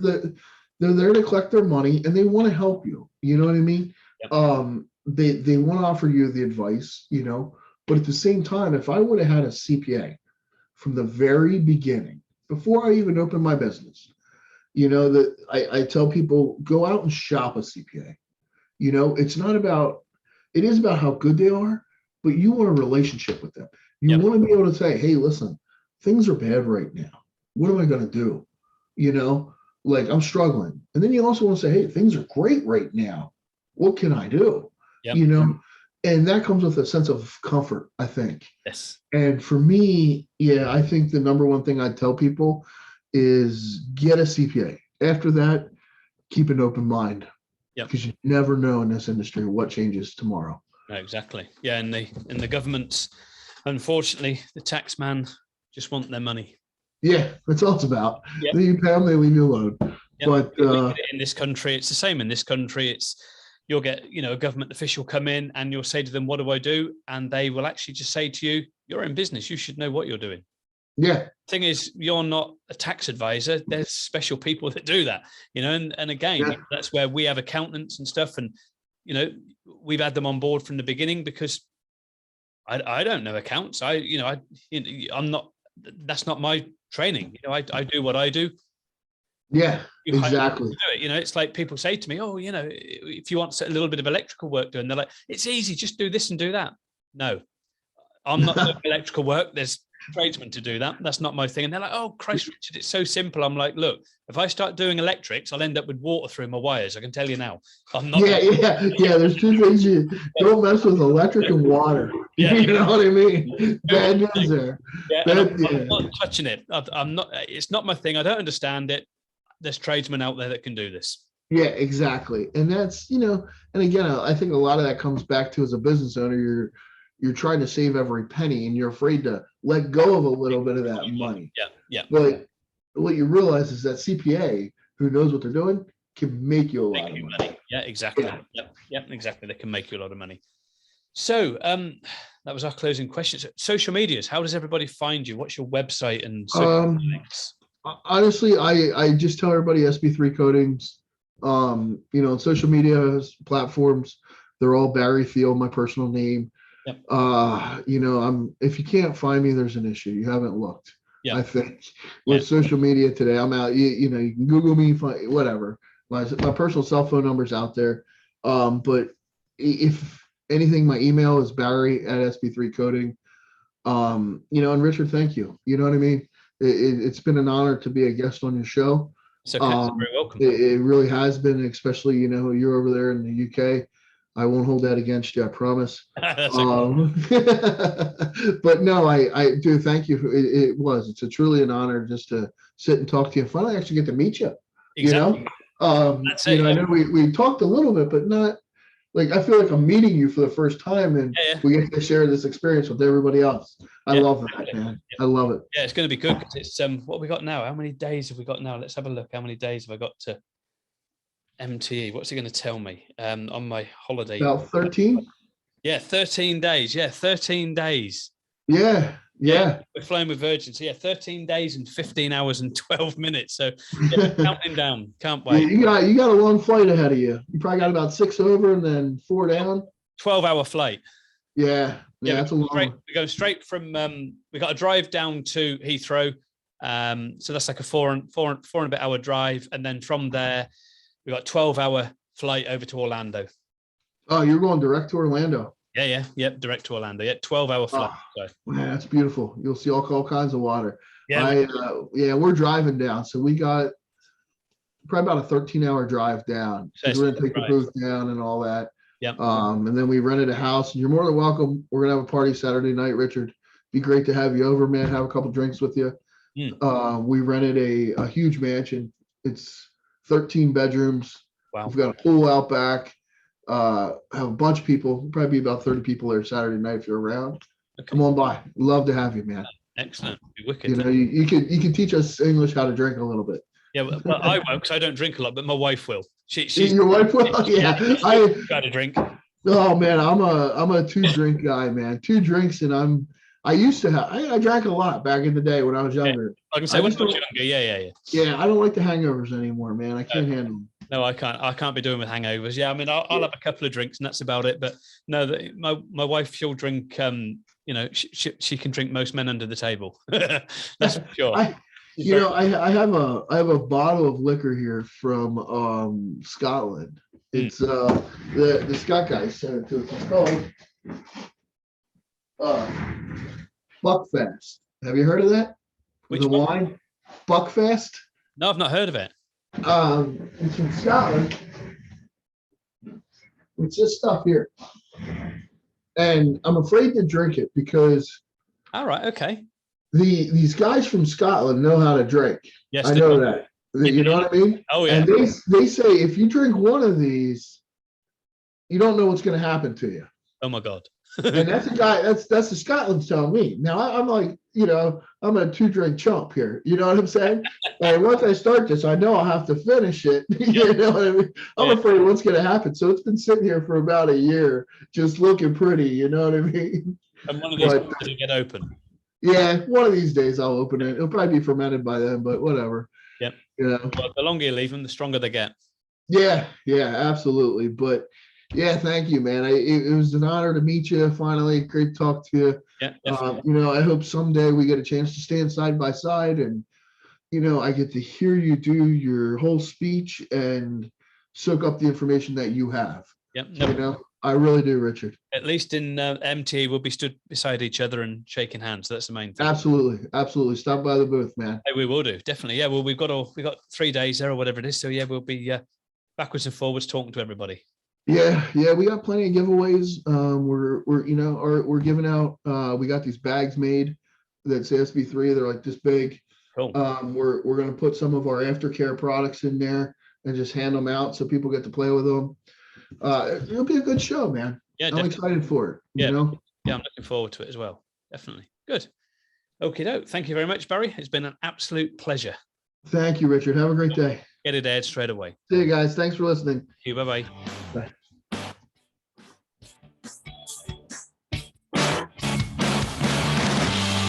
[SPEAKER 2] there to collect their money and they want to help you. You know what I mean? They want to offer you the advice, but at the same time, if I would have had a CPA from the very beginning, before I even opened my business, that I tell people, go out and shop a CPA. It is about how good they are, but you want a relationship with them. You want to be able to say, hey, listen, things are bad right now. What am I going to do? Like I'm struggling. And then you also want to say, hey, things are great right now. What can I do? And that comes with a sense of comfort, I think.
[SPEAKER 1] Yes.
[SPEAKER 2] And for me, I think the number one thing I'd tell people is get a CPA. After that, keep an open mind. Because you never know in this industry what changes tomorrow.
[SPEAKER 1] No, exactly. Yeah, and the governments, unfortunately, the tax man just want their money.
[SPEAKER 2] Yeah, that's all it's about.
[SPEAKER 1] Yeah.
[SPEAKER 2] You pay them, they leave you alone.
[SPEAKER 1] Yep.
[SPEAKER 2] But
[SPEAKER 1] in this country, it's the same. In this country, you'll get a government official come in and you'll say to them, "What do I do?" And they will actually just say to you, "You're in business. You should know what you're doing."
[SPEAKER 2] yeah,
[SPEAKER 1] Thing is, you're not a tax advisor. There's special people that do that, and again,
[SPEAKER 2] yeah,
[SPEAKER 1] that's where we have accountants and stuff, and we've had them on board from the beginning because I don't know accounts. I'm not. That's not my training. I do what I do.
[SPEAKER 2] yeah,
[SPEAKER 1] You
[SPEAKER 2] exactly.
[SPEAKER 1] do it. It's like people say to me, "Oh, if you want a little bit of electrical work done," they're like, "It's easy. Just do this and do that." No, I'm not doing electrical work. There's tradesmen to do that. That's not my thing. And they're like, "Oh, Christ, Richard, it's so simple." I'm like, "Look, if I start doing electrics, I'll end up with water through my wires. I can tell you now. I'm not."
[SPEAKER 2] Yeah. There's two things you don't mess with: electric and water.
[SPEAKER 1] Yeah,
[SPEAKER 2] You know what I mean? Bad news there.
[SPEAKER 1] Yeah,
[SPEAKER 2] Bad,
[SPEAKER 1] I'm not touching it. I'm not. It's not my thing. I don't understand it. There's tradesmen out there that can do this.
[SPEAKER 2] Yeah, exactly. And that's, and again, I think a lot of that comes back to, as a business owner, you're trying to save every penny and you're afraid to let go of a little bit of that money.
[SPEAKER 1] Yeah.
[SPEAKER 2] But what you realize is that CPA who knows what they're doing can make you a lot of money.
[SPEAKER 1] Yeah, exactly. Yeah, exactly. They can make you a lot of money. So that was our closing questions. Social medias. How does everybody find you? What's your website and social links?
[SPEAKER 2] Honestly, I just tell everybody SB3 Coatings. On social media platforms, they're all Barry Theal, my personal name.
[SPEAKER 1] Yep.
[SPEAKER 2] If you can't find me, there's an issue. You haven't looked.
[SPEAKER 1] Yeah.
[SPEAKER 2] I think with social media today, I'm out. You can Google me, find whatever. My personal cell phone number's out there. But if anything, my email is Barry@SB3 Coating. And Richard, thank you. You know what I mean? It's been an honor to be a guest on your show.
[SPEAKER 1] It's okay. You're very welcome.
[SPEAKER 2] It really has been, especially, you're over there in the UK. I won't hold that against you, I promise.
[SPEAKER 1] That's
[SPEAKER 2] But no, I do thank you. It's truly an honor just to sit and talk to you and finally actually get to meet you.
[SPEAKER 1] Exactly.
[SPEAKER 2] That's it. I know we talked a little bit, but not like, I feel like I'm meeting you for the first time and we get to share this experience with everybody else. I love that, man. I love it.
[SPEAKER 1] Yeah, it's going to be good because it's what have we got now? How many days have we got now? Let's have a look. How many days have I got to MTE? What's he going to tell me on my holiday?
[SPEAKER 2] About 13?
[SPEAKER 1] Yeah, 13 days. Yeah, 13 days.
[SPEAKER 2] Yeah.
[SPEAKER 1] We're flying with Virgin. So 13 days and 15 hours and 12 minutes. So counting down. Can't wait.
[SPEAKER 2] Yeah, you got a long flight ahead of you. You probably got about 6 over and then 4 down.
[SPEAKER 1] 12-hour flight.
[SPEAKER 2] Yeah, that's a long.
[SPEAKER 1] We're going straight from. We got a drive down to Heathrow, so that's like a four and a bit hour drive, and then from there we got 12-hour flight over to Orlando.
[SPEAKER 2] Oh, you're going direct to Orlando?
[SPEAKER 1] Yep, direct to Orlando. 12-hour flight.
[SPEAKER 2] Man, that's beautiful. You'll see all kinds of water.
[SPEAKER 1] Yeah,
[SPEAKER 2] we're driving down, so we got probably about a 13-hour drive down. So we're gonna take the booth down and all that.
[SPEAKER 1] Yeah.
[SPEAKER 2] And then we rented a house, and you're more than welcome. We're gonna have a party Saturday night, Richard. Be great to have you over, man. Have a couple drinks with you. We rented a huge mansion. It's 13 bedrooms.
[SPEAKER 1] Wow.
[SPEAKER 2] We've got a pool out back. Have a bunch of people. Probably be about 30 people there Saturday night if you're around. Okay. Come on by. Love to have you, man.
[SPEAKER 1] Excellent. Be wicked.
[SPEAKER 2] You can teach us English how to drink a little bit.
[SPEAKER 1] Yeah, well, I won't because I don't drink a lot, but my wife will. She's
[SPEAKER 2] your wife will. I
[SPEAKER 1] got to drink.
[SPEAKER 2] Oh man, I'm a 2-drink guy, man. 2 drinks, and I used to have. I drank a lot back in the day when I was younger.
[SPEAKER 1] I can say when I was younger. Yeah.
[SPEAKER 2] Yeah, I don't like the hangovers anymore, man. I can't handle them.
[SPEAKER 1] No, I can't. I can't be doing with hangovers. Yeah, I mean, I'll have a couple of drinks and that's about it. But no, my wife, she'll drink. She can drink most men under the table. That's for sure.
[SPEAKER 2] I have a bottle of liquor here from Scotland. It's the Scott guy sent it to us. It's called Buckfast. Have you heard of that?
[SPEAKER 1] Which one?
[SPEAKER 2] Wine? Buckfast?
[SPEAKER 1] No, I've not heard of it.
[SPEAKER 2] It's from Scotland. It's this stuff here. And I'm afraid to drink it because
[SPEAKER 1] all right, okay.
[SPEAKER 2] These guys from Scotland know how to drink.
[SPEAKER 1] Yes,
[SPEAKER 2] I know that. You know what I mean?
[SPEAKER 1] Oh yeah.
[SPEAKER 2] And they say if you drink one of these, you don't know what's going to happen to you.
[SPEAKER 1] Oh my God.
[SPEAKER 2] And that's a guy. That's the Scotland's telling me. Now I'm like, you know, I'm a 2-drink chump here. You know what I'm saying? And once I start this, I know I'll have to finish it. You know what I mean? I'm afraid what's going to happen. So it's been sitting here for about a year, just looking pretty. You know what I mean?
[SPEAKER 1] And one of these days it'll get open.
[SPEAKER 2] Yeah, one of these days I'll open it. It'll probably be fermented by then, but whatever.
[SPEAKER 1] Yep.
[SPEAKER 2] You know?
[SPEAKER 1] Well, the longer you leave them, the stronger they get.
[SPEAKER 2] Yeah, absolutely. But yeah, thank you, man. It was an honor to meet you. Finally, great to talk to you.
[SPEAKER 1] Yeah, definitely.
[SPEAKER 2] You know, I hope someday we get a chance to stand side by side, and you know, I get to hear you do your whole speech and soak up the information that you have.
[SPEAKER 1] Yep.
[SPEAKER 2] You know, I really do, Richard.
[SPEAKER 1] At least in MT, we'll be stood beside each other and shaking hands. That's the main thing.
[SPEAKER 2] Absolutely. Stop by the booth, man.
[SPEAKER 1] Hey, we will do, definitely. Yeah. Well, we've got 3 days there or whatever it is. So yeah, we'll be backwards and forwards talking to everybody.
[SPEAKER 2] Yeah, we got plenty of giveaways. We're giving out. We got these bags made that say SB3. They're like this big.
[SPEAKER 1] Cool.
[SPEAKER 2] We're gonna put some of our aftercare products in there and just hand them out so people get to play with them. It'll be a good show, man.
[SPEAKER 1] Yeah,
[SPEAKER 2] I'm excited for it.
[SPEAKER 1] Yeah,
[SPEAKER 2] you know?
[SPEAKER 1] Yeah, I'm looking forward to it as well. Definitely. Good. Okay, doke. Thank you very much, Barry. It's been an absolute pleasure.
[SPEAKER 2] Thank you, Richard. Have a great day.
[SPEAKER 1] Get it aired straight away.
[SPEAKER 2] See you guys. Thanks for listening.
[SPEAKER 1] Thank you. Bye-bye.
[SPEAKER 2] Bye.